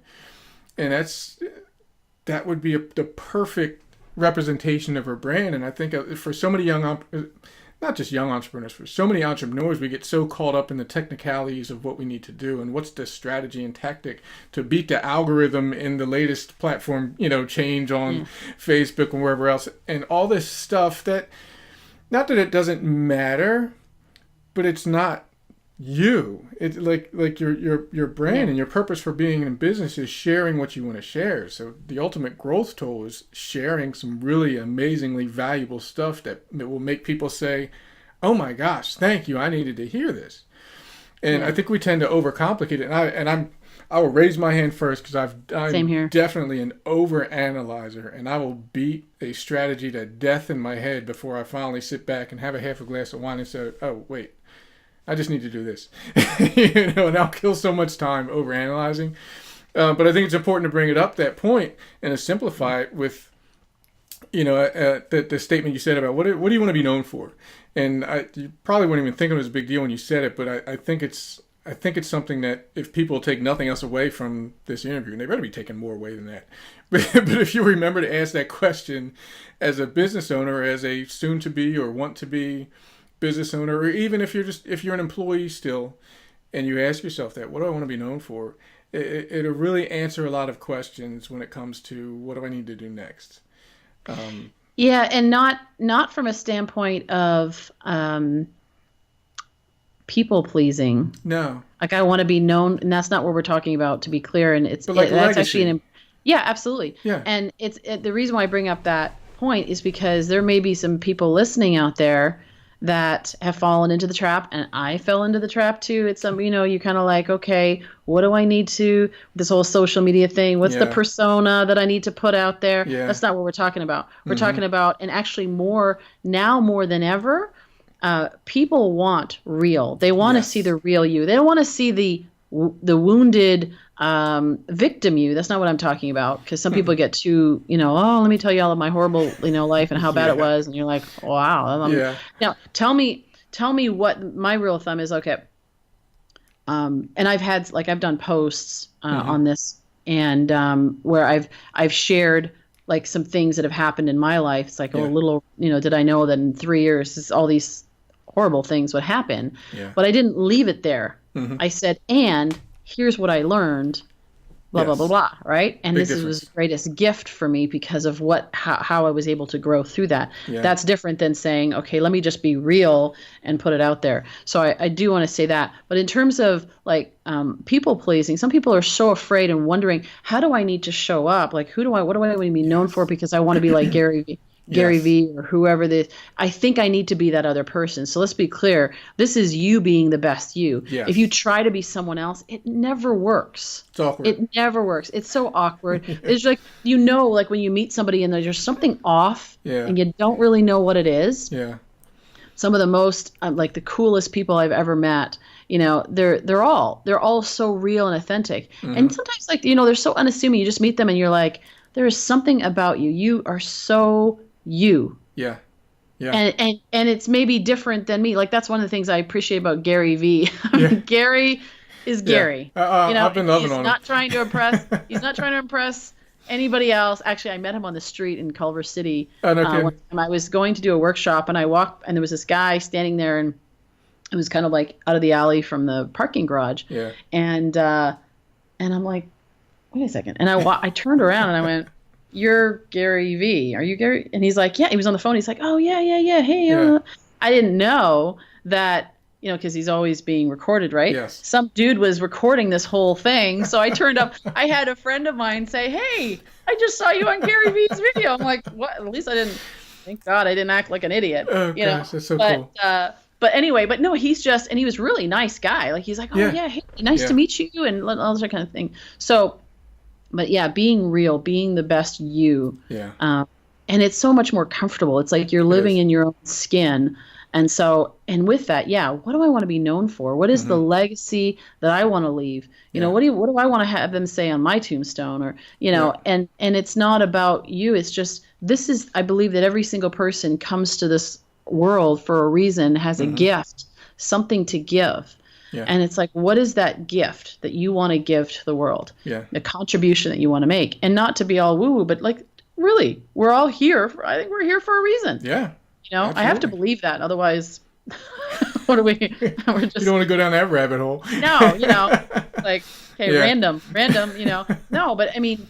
And that would be the perfect representation of her brand. And I think for so many not just young entrepreneurs, for so many entrepreneurs, we get so caught up in the technicalities of what we need to do and what's the strategy and tactic to beat the algorithm in the latest platform, change on Facebook and wherever else, and all this stuff that, not that it doesn't matter, but it's not you. It's like your brand and your purpose for being in business is sharing what you want to share. So the ultimate growth tool is sharing some really amazingly valuable stuff that will make people say, "Oh my gosh, thank you! I needed to hear this." And I think we tend to overcomplicate it. And I will raise my hand first, because I'm definitely an overanalyzer, and I will beat a strategy to death in my head before I finally sit back and have a half a glass of wine and say, "Oh wait, I just need to do this," and I'll kill so much time overanalyzing. But I think it's important to bring it up that point and to simplify it with, the statement you said about what do you want to be known for, and you probably wouldn't even think of it as a big deal when you said it, but I think it's something that if people take nothing else away from this interview, and they better be taking more away than that, but if you remember to ask that question as a business owner, as a soon-to-be or want-to-be business owner, or even if you're an employee still, and you ask yourself that, what do I want to be known for? It'll really answer a lot of questions when it comes to what do I need to do next. And not from a standpoint of people pleasing. No. Like, I want to be known, and that's not what we're talking about, to be clear. And that's actually absolutely. Yeah. And the reason why I bring up that point is because there may be some people listening out there that have fallen into the trap, and I fell into the trap too. It's some, you kind of like, okay, what do I need to, this whole social media thing, what's the persona that I need to put out there? Yeah. That's not what we're talking about. We're talking about, and actually more than ever, people want real. They want to see the real you. They don't want to see the wounded victim you. That's not what I'm talking about, because some people get too, oh, let me tell you all of my horrible, life and how bad it was, and you're like, wow. Now tell me what my rule of thumb is. Okay. And I've done posts on this, and where I've shared like some things that have happened in my life. It's like a little, did I know that in 3 years all these horrible things would happen? But I didn't leave it there. I said, and here's what I learned, blah, blah, blah, blah, right? And this was the greatest gift for me because of how I was able to grow through that. That's different than saying, okay, let me just be real and put it out there. So I do want to say that. But in terms of like people pleasing, some people are so afraid and wondering, how do I need to show up? Like, what do I want to be known for? Because I want to be like Gary V or whoever this. I think I need to be that other person. So let's be clear. This is you being the best you. Yes. If you try to be someone else, it never works. It's awkward. It never works. It's so awkward. It's like, like when you meet somebody and there's something off and you don't really know what it is. Yeah. Some of the most like the coolest people I've ever met, they're all so real and authentic. And sometimes like, they're so unassuming. You just meet them and you're like, there is something about you. You are so you. Yeah. And it's maybe different than me. Like that's one of the things I appreciate about Gary V. Gary is Gary. I've been loving on him. He's not trying to impress anybody else. Actually, I met him on the street in Culver City. One time I was going to do a workshop, and I walked, and there was this guy standing there, and it was kind of like out of the alley from the parking garage. Yeah. And I'm like, wait a second. And I turned around and I went, "You're Gary V. Are you Gary?" And he's like, "Yeah." He was on the phone. He's like, "Oh yeah. Hey." I didn't know that, because he's always being recorded, right? Yes. Some dude was recording this whole thing. So I turned up. I had a friend of mine say, "Hey, I just saw you on Gary V's video." I'm like, "What?" At least I didn't. Thank God I didn't act like an idiot. Oh, gosh, that's so cool. But anyway, no, and he was a really nice guy. Like he's like, "Oh yeah, hey, nice to meet you," and all that kind of thing. So. But yeah, being real, being the best you. Yeah. And it's so much more comfortable. It's like you're living in your own skin. And and with that, what do I want to be known for? What is the legacy that I want to leave? What do I want to have them say on my tombstone? Or, and it's not about you. It's just, I believe that every single person comes to this world for a reason, has a gift, something to give. Yeah. And it's like, what is that gift that you want to give to the world? Yeah. The contribution that you want to make, and not to be all woo-woo, but like, really, we're all here. I think we're here for a reason. Yeah. Absolutely. I have to believe that. Otherwise, what are we? We're just. You don't want to go down that rabbit hole. No, like, okay, random, No, but I mean,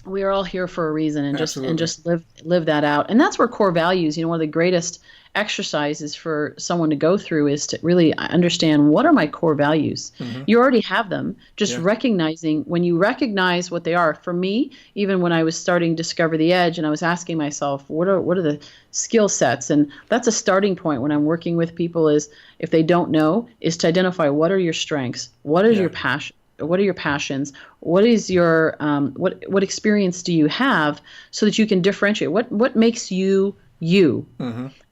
we are all here for a reason, and just live that out. And that's where core values, one of the greatest exercises for someone to go through is to really understand, what are my core values? You already have them. Just recognizing, when you recognize what they are. For me, even when I was starting to Discover the Edge, and I was asking myself, what are the skill sets? And that's a starting point when I'm working with people, is if they don't know, is to identify, what are your strengths? What is your passion? What are your passions? What is your what experience do you have, so that you can differentiate what makes you you?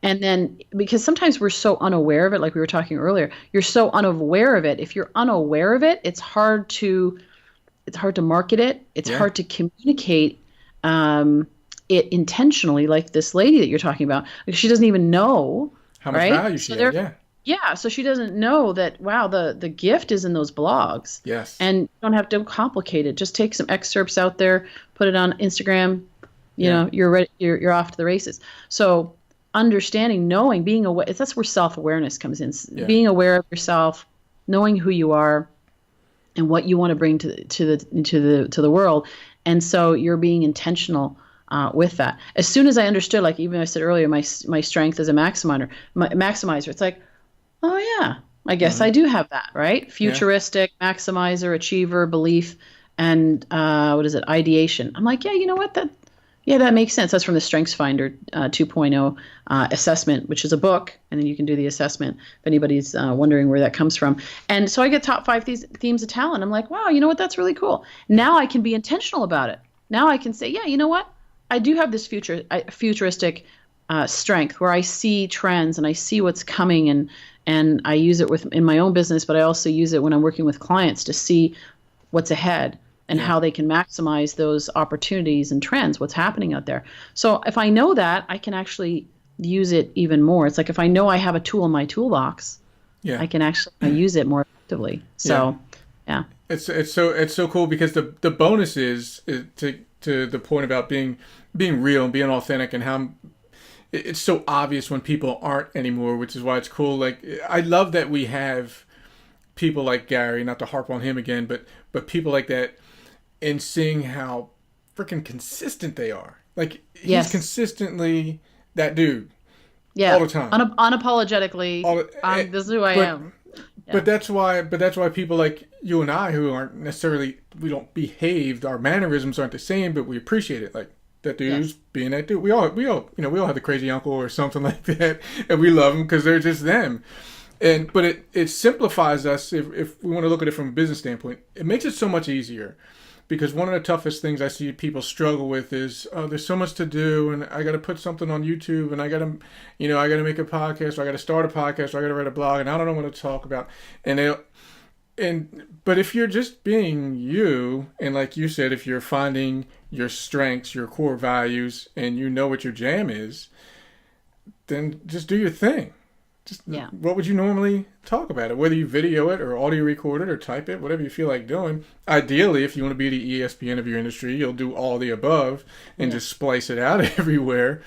And then, because sometimes we're so unaware of it, like we were talking earlier, you're so unaware of it. If you're unaware of it, it's hard to market it. It's hard to communicate it intentionally, like this lady that you're talking about. Like, she doesn't even know how much value she has. Yeah, so she doesn't know that, wow, the gift is in those blogs. Yes. And you don't have to complicate it. Just take some excerpts out there, put it on Instagram, you're ready, you're off to the races. So understanding, knowing, being aware, that's where self-awareness comes in. Being aware of yourself, knowing who you are and what you want to bring to the world. And so you're being intentional with that. As soon as I understood, like even I said earlier, my strength as a maximizer, it's like, oh yeah, I guess I do have that, right? Futuristic, maximizer, achiever, belief, and ideation. I'm like, yeah, you know what? Yeah, that makes sense. That's from the StrengthsFinder 2.0 assessment, which is a book, and then you can do the assessment if anybody's wondering where that comes from. And so I get top 5 themes of talent. I'm like, wow, you know what? That's really cool. Now I can be intentional about it. Now I can say, yeah, you know what? I do have this futuristic strength where I see trends and I see what's coming, and I use it in my own business, but I also use it when I'm working with clients to see what's ahead and how they can maximize those opportunities and trends, what's happening out there. So if I know that, I can actually use it even more. It's like if I know I have a tool in my toolbox, I can actually use it more effectively. So, yeah. It's so cool because the bonus is to the point about being real and being authentic, and how it's so obvious when people aren't anymore, which is why it's cool. Like, I love that we have people like Gary, not to harp on him again, but people like that, and seeing how freaking consistent they are. Like, he's consistently that dude. Yeah. All the time. Unapologetically. This is who I am. Yeah. But that's why people like you and I, who aren't necessarily, we don't behave, our mannerisms aren't the same, but we appreciate it. Like, that dude's being that dude. We all have the crazy uncle or something like that, and we love them because they're just them. But it simplifies us if we want to look at it from a business standpoint. It makes it so much easier. Because one of the toughest things I see people struggle with is, there's so much to do, and I got to put something on YouTube, and I got to make a podcast, or I got to start a podcast, or I got to write a blog, and I don't know what to talk about. But if you're just being you, and like you said, if you're finding your strengths, your core values, and you know what your jam is, then just do your thing. What would you normally talk about it? Whether you video it or audio record it or type it, whatever you feel like doing. Ideally, if you want to be the ESPN of your industry, you'll do all the above and just splice it out everywhere.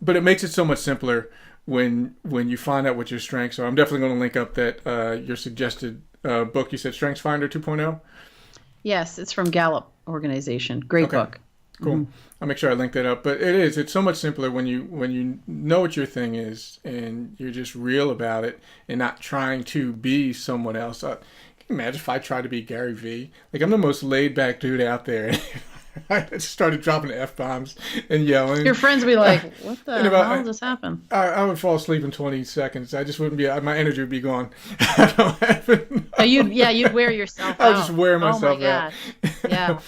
But it makes it so much simpler when you find out what your strengths are. I'm definitely going to link up that your suggested book. You said StrengthsFinder 2.0? Yes, it's from Gallup organization. Great book. Cool. Mm-hmm. I'll make sure I link that up. But it's so much simpler when you know what your thing is and you're just real about it and not trying to be someone else. Can you imagine if I tried to be Gary V? Like, I'm the most laid back dude out there. I just started dropping F-bombs and yelling. Your friends would be like, what the hell just happened? I would fall asleep in 20 seconds. I just wouldn't be, my energy would be gone. You'd wear yourself out. I would just wear myself out. Yeah.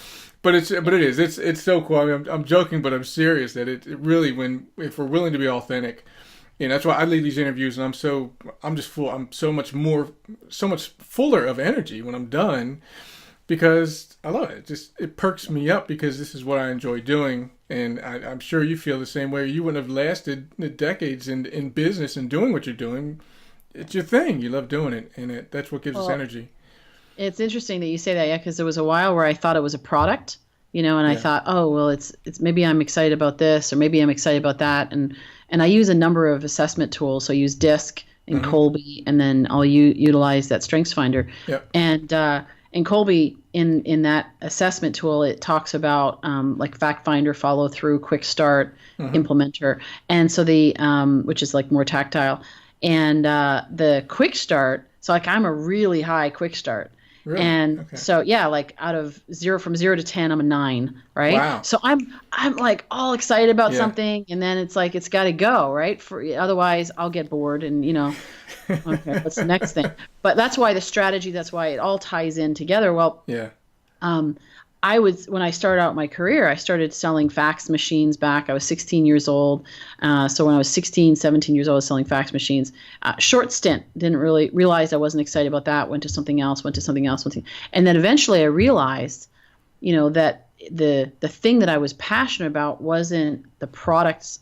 But it's so cool. I mean, I'm joking, but I'm serious that it really, if we're willing to be authentic, that's why I lead these interviews, and I'm so much fuller of energy when I'm done, because I love it. It perks me up because this is what I enjoy doing, and I'm sure you feel the same way. You wouldn't have lasted decades in business and doing what you're doing. It's your thing. You love doing it, and that's what gives us energy. It's interesting that you say that, because there was a while where I thought it was a product, and I thought, oh, well, it's maybe I'm excited about this, or maybe I'm excited about that, and I use a number of assessment tools. So I use DISC and Kolbe, and then I'll utilize that StrengthsFinder. Yep. And in Kolbe, in that assessment tool, it talks about like fact finder, follow through, quick start, implementer, and so the which is like more tactile, and the quick start. So like I'm a really high quick start. Really? And so like from 0 to 10, I'm a 9, right? Wow. So I'm like all excited about something, and then it's like it's got to go, right? Otherwise I'll get bored, and okay, what's the next thing? But that's why the strategy, that's why it all ties in together. Well, when I started out my career, I started selling fax machines back. I was 16 years old. So when I was 16, 17 years old, I was selling fax machines. Short stint, didn't really realize I wasn't excited about that. Went to something else. And then eventually I realized, that the thing that I was passionate about wasn't the products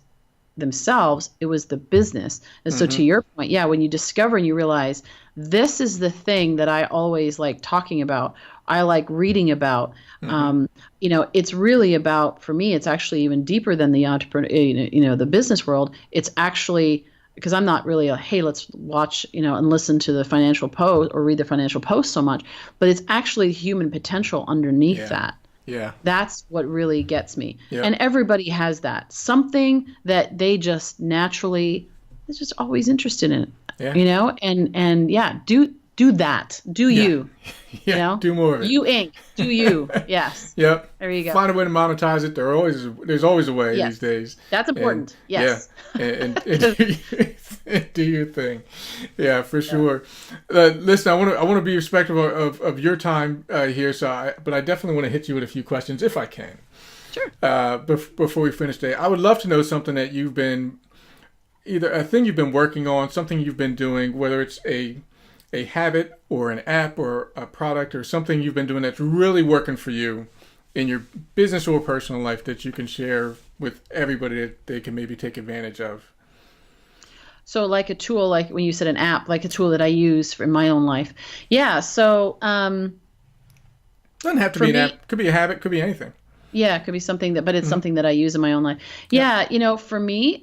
themselves, it was the business. And so to your point, when you discover and you realize this is the thing that I always like talking about, I like reading about, it's really about, for me, it's actually even deeper than the entrepreneur, the business world. It's actually, because I'm not really hey, let's watch, and listen to the financial post or read the financial post so much, but it's actually human potential underneath that. Yeah. That's what really gets me. Yeah. And everybody has that. Something that they just naturally is just always interested in, Yeah. and do do that. Do you? Yeah, You know, do more of it. You Inc. Do you? Yes. Yep. There you go. Find a way to monetize it. There's always a way Yes. these days. That's important. And, Yes. Yeah. And do your thing. Yeah, for sure. Listen, I want to be respectful of your time here. But I definitely want to hit you with a few questions if I can. Sure. Before we finish today, I would love to know something that you've been, either a thing you've been working on, something you've been doing, whether it's a habit or an app or a product or something you've been doing that's really working for you in your business or personal life that you can share with everybody that they can maybe take advantage of. So like a tool, like when you said an app, like a tool that I use in my own life. Yeah. So doesn't have to be an app. Could be a habit. Could be anything. Yeah, it could be something but it's something that I use in my own life. Yeah. For me,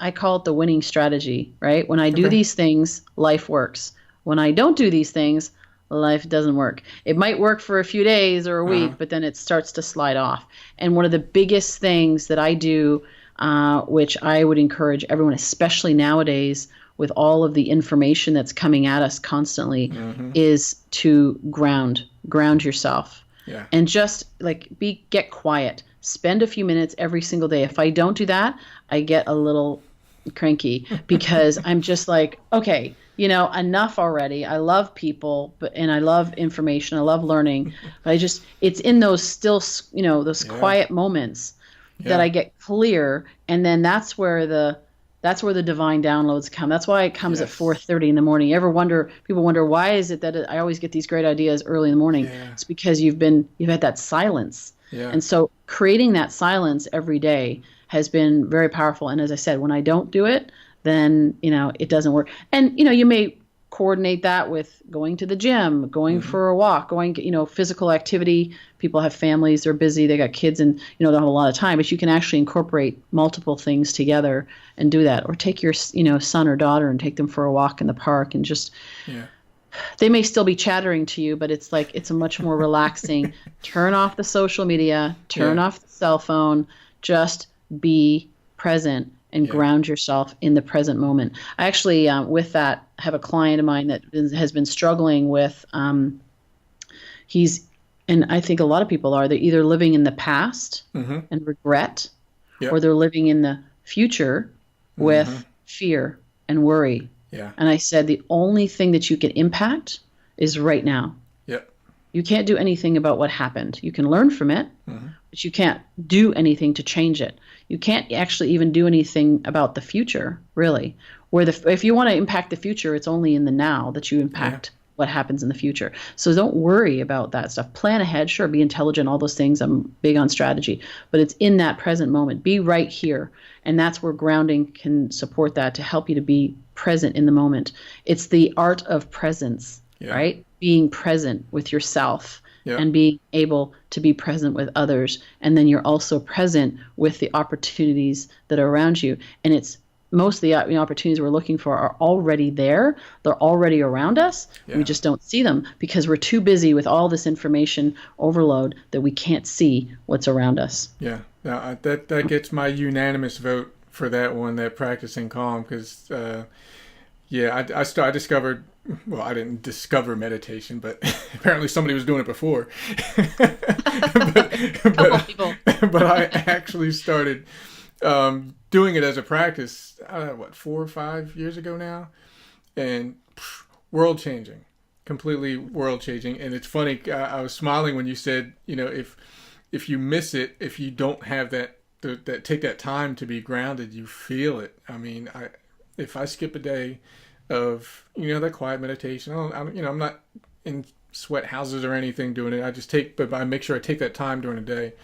I call it the winning strategy, right? When I do these things, life works. When I don't do these things, life doesn't work. It might work for a few days or a week, but then it starts to slide off. And one of the biggest things that I do, which I would encourage everyone, especially nowadays with all of the information that's coming at us constantly, is to ground yourself. Yeah. And just get quiet. Spend a few minutes every single day. If I don't do that, I get a little cranky because I'm just like, okay, enough already. I love people, and I love information. I love learning. But it's in those still, those quiet moments that I get clear. And then that's where the divine downloads come. That's why it comes at 4:30 in the morning. People wonder, why is it that I always get these great ideas early in the morning? Yeah. It's because you've had that silence. Yeah. And so creating that silence every day has been very powerful. And as I said, when I don't do it, then, it doesn't work. And, you may coordinate that with going to the gym, going for a walk, physical activity. People have families, they're busy, they got kids, and, they don't have a lot of time, but you can actually incorporate multiple things together and do that. Or take your, son or daughter and take them for a walk in the park and just, they may still be chattering to you, but it's a much more relaxing, turn off the social media, turn off the cell phone, just be present and ground yourself in the present moment. I actually, with that, have a client of mine that has been struggling with, and I think a lot of people are, they're either living in the past and regret, or they're living in the future with fear and worry. Yeah. And I said, the only thing that you can impact is right now. Yep. You can't do anything about what happened. You can learn from it, but you can't do anything to change it. You can't actually even do anything about the future, really. If you want to impact the future, it's only in the now that you impact what happens in the future. So don't worry about that stuff. Plan ahead, sure, be intelligent, all those things. I'm big on strategy, but it's in that present moment. Be right here. And that's where grounding can support that, to help you to be present in the moment. It's the art of presence, right? Being present with yourself. Yep. And being able to be present with others. And then you're also present with the opportunities that are around you. And it's most of the opportunities we're looking for are already there. They're already around us. Yeah. We just don't see them because we're too busy with all this information overload that we can't see what's around us. Yeah, now, that gets my unanimous vote for that one, that practicing calm, because I discovered, well, I didn't discover meditation, but apparently somebody was doing it before. but I actually started doing it as a practice, 4 or 5 years ago now, and world changing, completely world changing. And it's funny, I was smiling when you said, if you miss it, if you don't have that take that time to be grounded, you feel it. I mean, if I skip a day of that quiet meditation, I'm not in sweat houses or anything doing it. But I make sure I take that time during the day,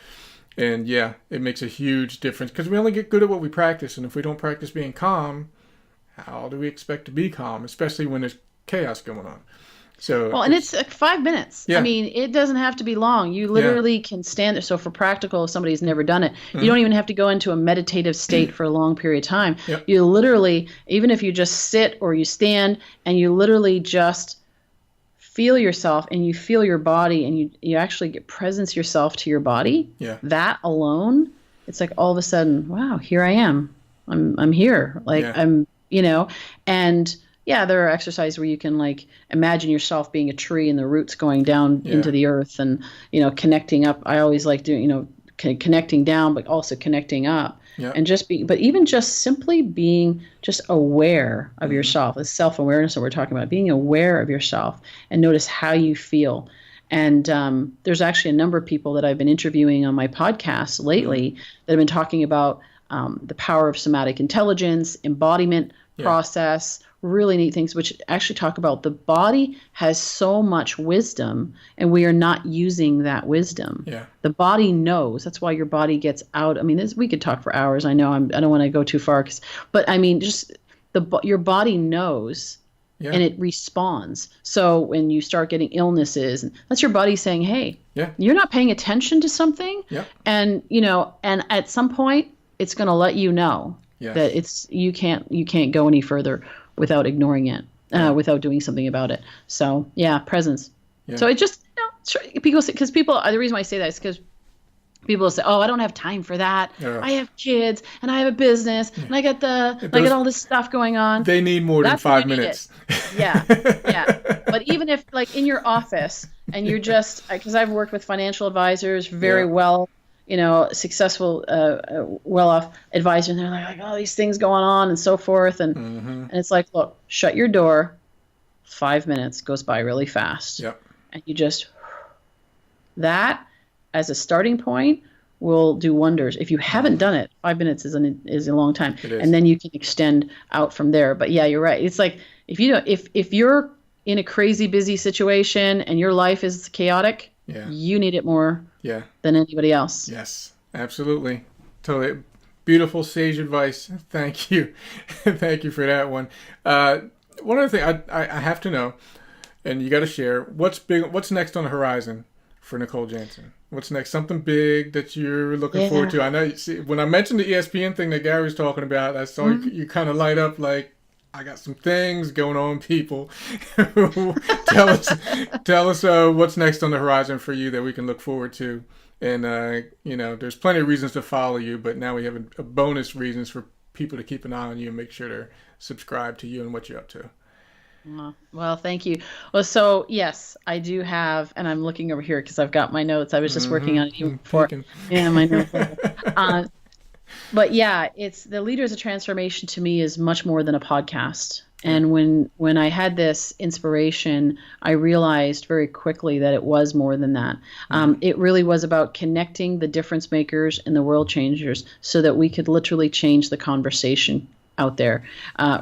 and it makes a huge difference because we only get good at what we practice, and if we don't practice being calm, how do we expect to be calm, especially when there's chaos going on? So and it's 5 minutes. Yeah. I mean, it doesn't have to be long. You literally can stand there. So for practical, if somebody's never done it, you don't even have to go into a meditative state for a long period of time. Yep. You literally, even if you just sit or you stand and you literally just feel yourself and you feel your body and you actually get presence yourself to your body. Yeah. That alone, it's like all of a sudden, wow, here I am. I'm here. I'm, and yeah, there are exercises where you can like imagine yourself being a tree and the roots going down into the earth and, connecting up. I always like doing, connecting down, but also connecting up. Yep. And but even just simply being just aware of yourself, it's self-awareness that we're talking about, being aware of yourself and notice how you feel. And there's actually a number of people that I've been interviewing on my podcast lately that have been talking about the power of somatic intelligence, embodiment process, really neat things, which actually talk about the body has so much wisdom and we are not using that wisdom. Yeah. The body knows. That's why your body gets out. I mean, we could talk for hours. I know I don't want to go too far, but I mean, just your body knows and it responds. So when you start getting illnesses, that's your body saying, hey, you're not paying attention to something. And, and at some point it's going to let you know that you can't go any further without ignoring it, without doing something about it. So presence. Yeah. So it just, because the reason why I say that is because people say, oh, I don't have time for that. Yeah. I have kids and I have a business and I got all this stuff going on. They need more than 5 minutes. Yeah. But even if like in your office and you're just, because I've worked with financial advisors, very well, successful, well-off advisors, and they're like, oh, these things going on and so forth. And it's like, look, shut your door. 5 minutes goes by really fast. Yep. And you just, that as a starting point will do wonders. If you haven't done it, 5 minutes is a long time. And then you can extend out from there. But yeah, you're right. It's like, if you're in a crazy busy situation and your life is chaotic, you need it more than anybody else. Yes, absolutely. Totally. Beautiful sage advice. Thank you. Thank you for that one. One other thing I have to know, and you got to share, what's next on the horizon for Nicole Jansen? What's next? Something big that you're looking forward to? I know, when I mentioned the ESPN thing that Gary was talking about, I saw you kind of light up like, I got some things going on, people. Tell us what's next on the horizon for you that we can look forward to. And, there's plenty of reasons to follow you, but now we have a bonus reasons for people to keep an eye on you and make sure to subscribe to you and what you're up to. Well, thank you. Well, so yes, I do have, and I'm looking over here because I've got my notes. I was just working on it even before. My notes. But it's the Leaders of Transformation to me is much more than a podcast. And when I had this inspiration, I realized very quickly that it was more than that. It really was about connecting the difference makers and the world changers so that we could literally change the conversation out there,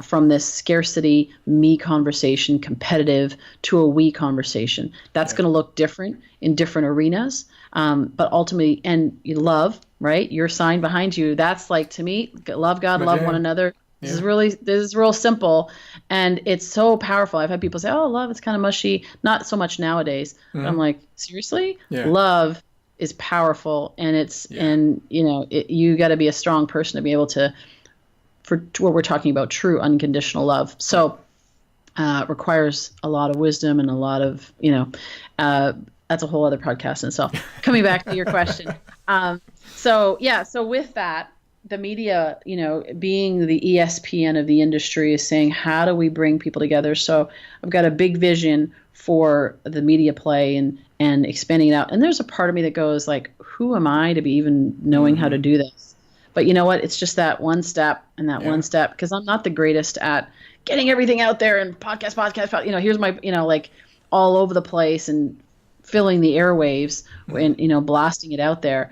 from this scarcity, me conversation, competitive, to a we conversation. That's going to look different in different arenas. But ultimately, and you love, right? Your sign behind you. That's like, to me, love God, love one another. This is real simple. And it's so powerful. I've had people say, oh, love, it's kind of mushy. Not so much nowadays. But I'm like, seriously? Love is powerful. And you got to be a strong person to be able to, for what we're talking about, true unconditional love. So requires a lot of wisdom and a lot of, that's a whole other podcast in itself. Coming back to your question. So with that, the media, being the ESPN of the industry, is saying, how do we bring people together? So I've got a big vision for the media play and expanding it out. And there's a part of me that goes like, who am I to be even knowing how to do this? But you know what? It's just that one step and that one step, because I'm not the greatest at getting everything out there and podcast. Here's my, like all over the place and filling the airwaves and, blasting it out there.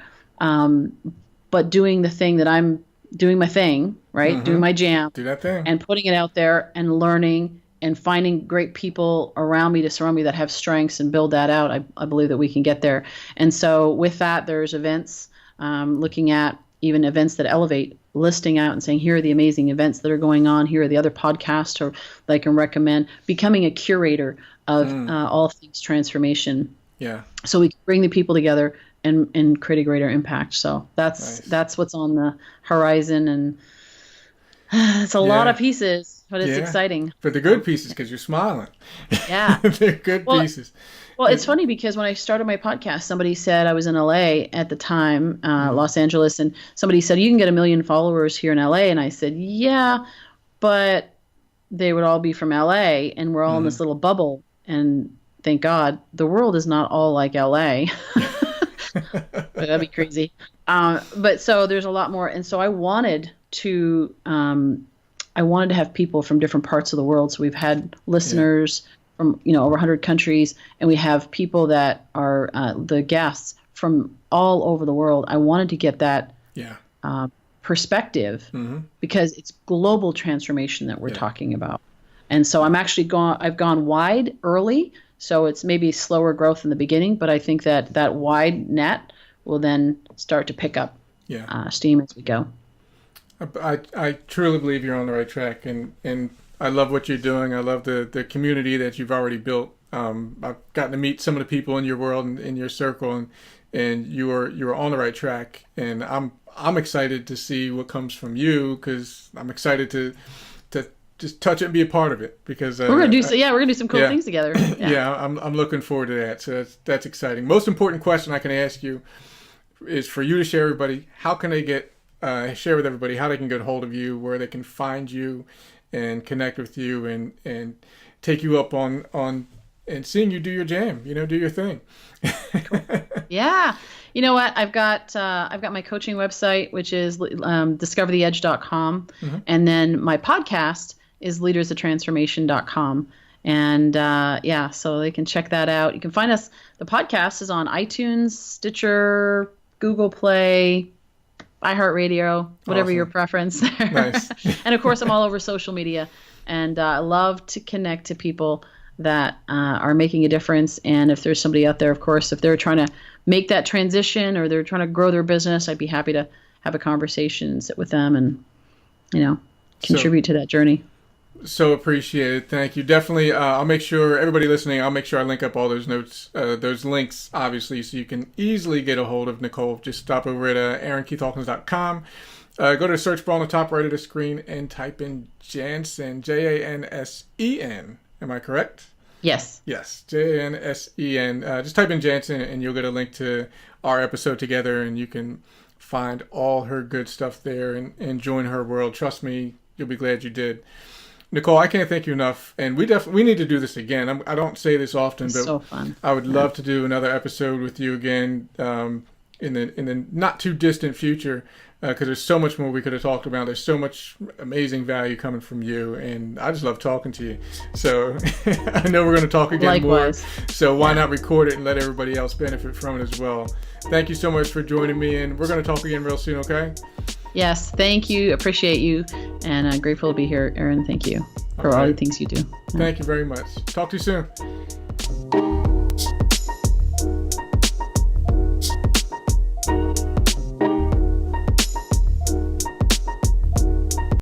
But doing the thing that I'm doing, my thing, right? Doing my jam. Do that thing. And putting it out there and learning and finding great people around me to surround me that have strengths and build that out. I believe that we can get there. And so with that, there's events, looking at even events that elevate, listing out and saying, here are the amazing events that are going on. Here are the other podcasts that I can recommend. Becoming a curator of all things transformation. Yeah. So we can bring the people together and create a greater impact. So that's what's on the horizon, and it's a lot of pieces, but it's exciting. But the good pieces, because you're smiling. Yeah. They're good pieces. Well, it's funny because when I started my podcast, somebody said, I was in LA at the time, Los Angeles, and somebody said, you can get 1 million followers here in LA. And I said, yeah, but they would all be from LA, and we're all in this little bubble. And thank God the world is not all like LA. That'd be crazy. But so there's a lot more. And so I wanted to have people from different parts of the world. So we've had listeners from, over 100 countries, and we have people that are the guests from all over the world. I wanted to get that perspective because it's global transformation that we're talking about. And so I've gone wide early. So it's maybe slower growth in the beginning, but I think that wide net will then start to pick up steam as we go. I truly believe you're on the right track, and I love what you're doing. I love the community that you've already built. I've gotten to meet some of the people in your world and in your circle, and you're on the right track. And I'm excited to see what comes from you, because I'm excited to just touch it and be a part of it, because we're gonna do some cool things together. I'm looking forward to that. So that's exciting. Most important question I can ask you is for you to share everybody. How can they share with everybody how they can get a hold of you, where they can find you and connect with you and take you up on and seeing you do your jam, do your thing. Cool. Yeah. You know what? I've got my coaching website, which is discovertheedge.com. And then my podcast is leadersoftransformation.com. And so they can check that out. You can find us. The podcast is on iTunes, Stitcher, Google Play, iHeartRadio, whatever your preference there. Nice. And of course, I'm all over social media, and I love to connect to people that are making a difference. And if there's somebody out there, of course, if they're trying to make that transition or they're trying to grow their business, I'd be happy to have a conversation and sit with them and, contribute to that journey. So appreciated. Thank you. Definitely. I'll make sure everybody listening, I link up all those notes, those links, obviously, so you can easily get a hold of Nicole. Just stop over at AaronKeithHawkins.com. Go to the search bar on the top right of the screen and type in Jansen, Jansen. Am I correct? Yes. Yes. Jansen. Just type in Jansen and you'll get a link to our episode together, and you can find all her good stuff there and join her world. Trust me, you'll be glad you did. Nicole, I can't thank you enough, and we need to do this again. I don't say this often, but so fun. I would love to do another episode with you again in the not too distant future, because there's so much more we could have talked about. There's so much amazing value coming from you, and I just love talking to you. So I know we're going to talk again. Likewise. More. So why not record it and let everybody else benefit from it as well? Thank you so much for joining me, and we're going to talk again real soon, okay? Yes, thank you. Appreciate you, and grateful to be here, Aaron. Thank you for all the things you do. Thank you very much. Talk to you soon.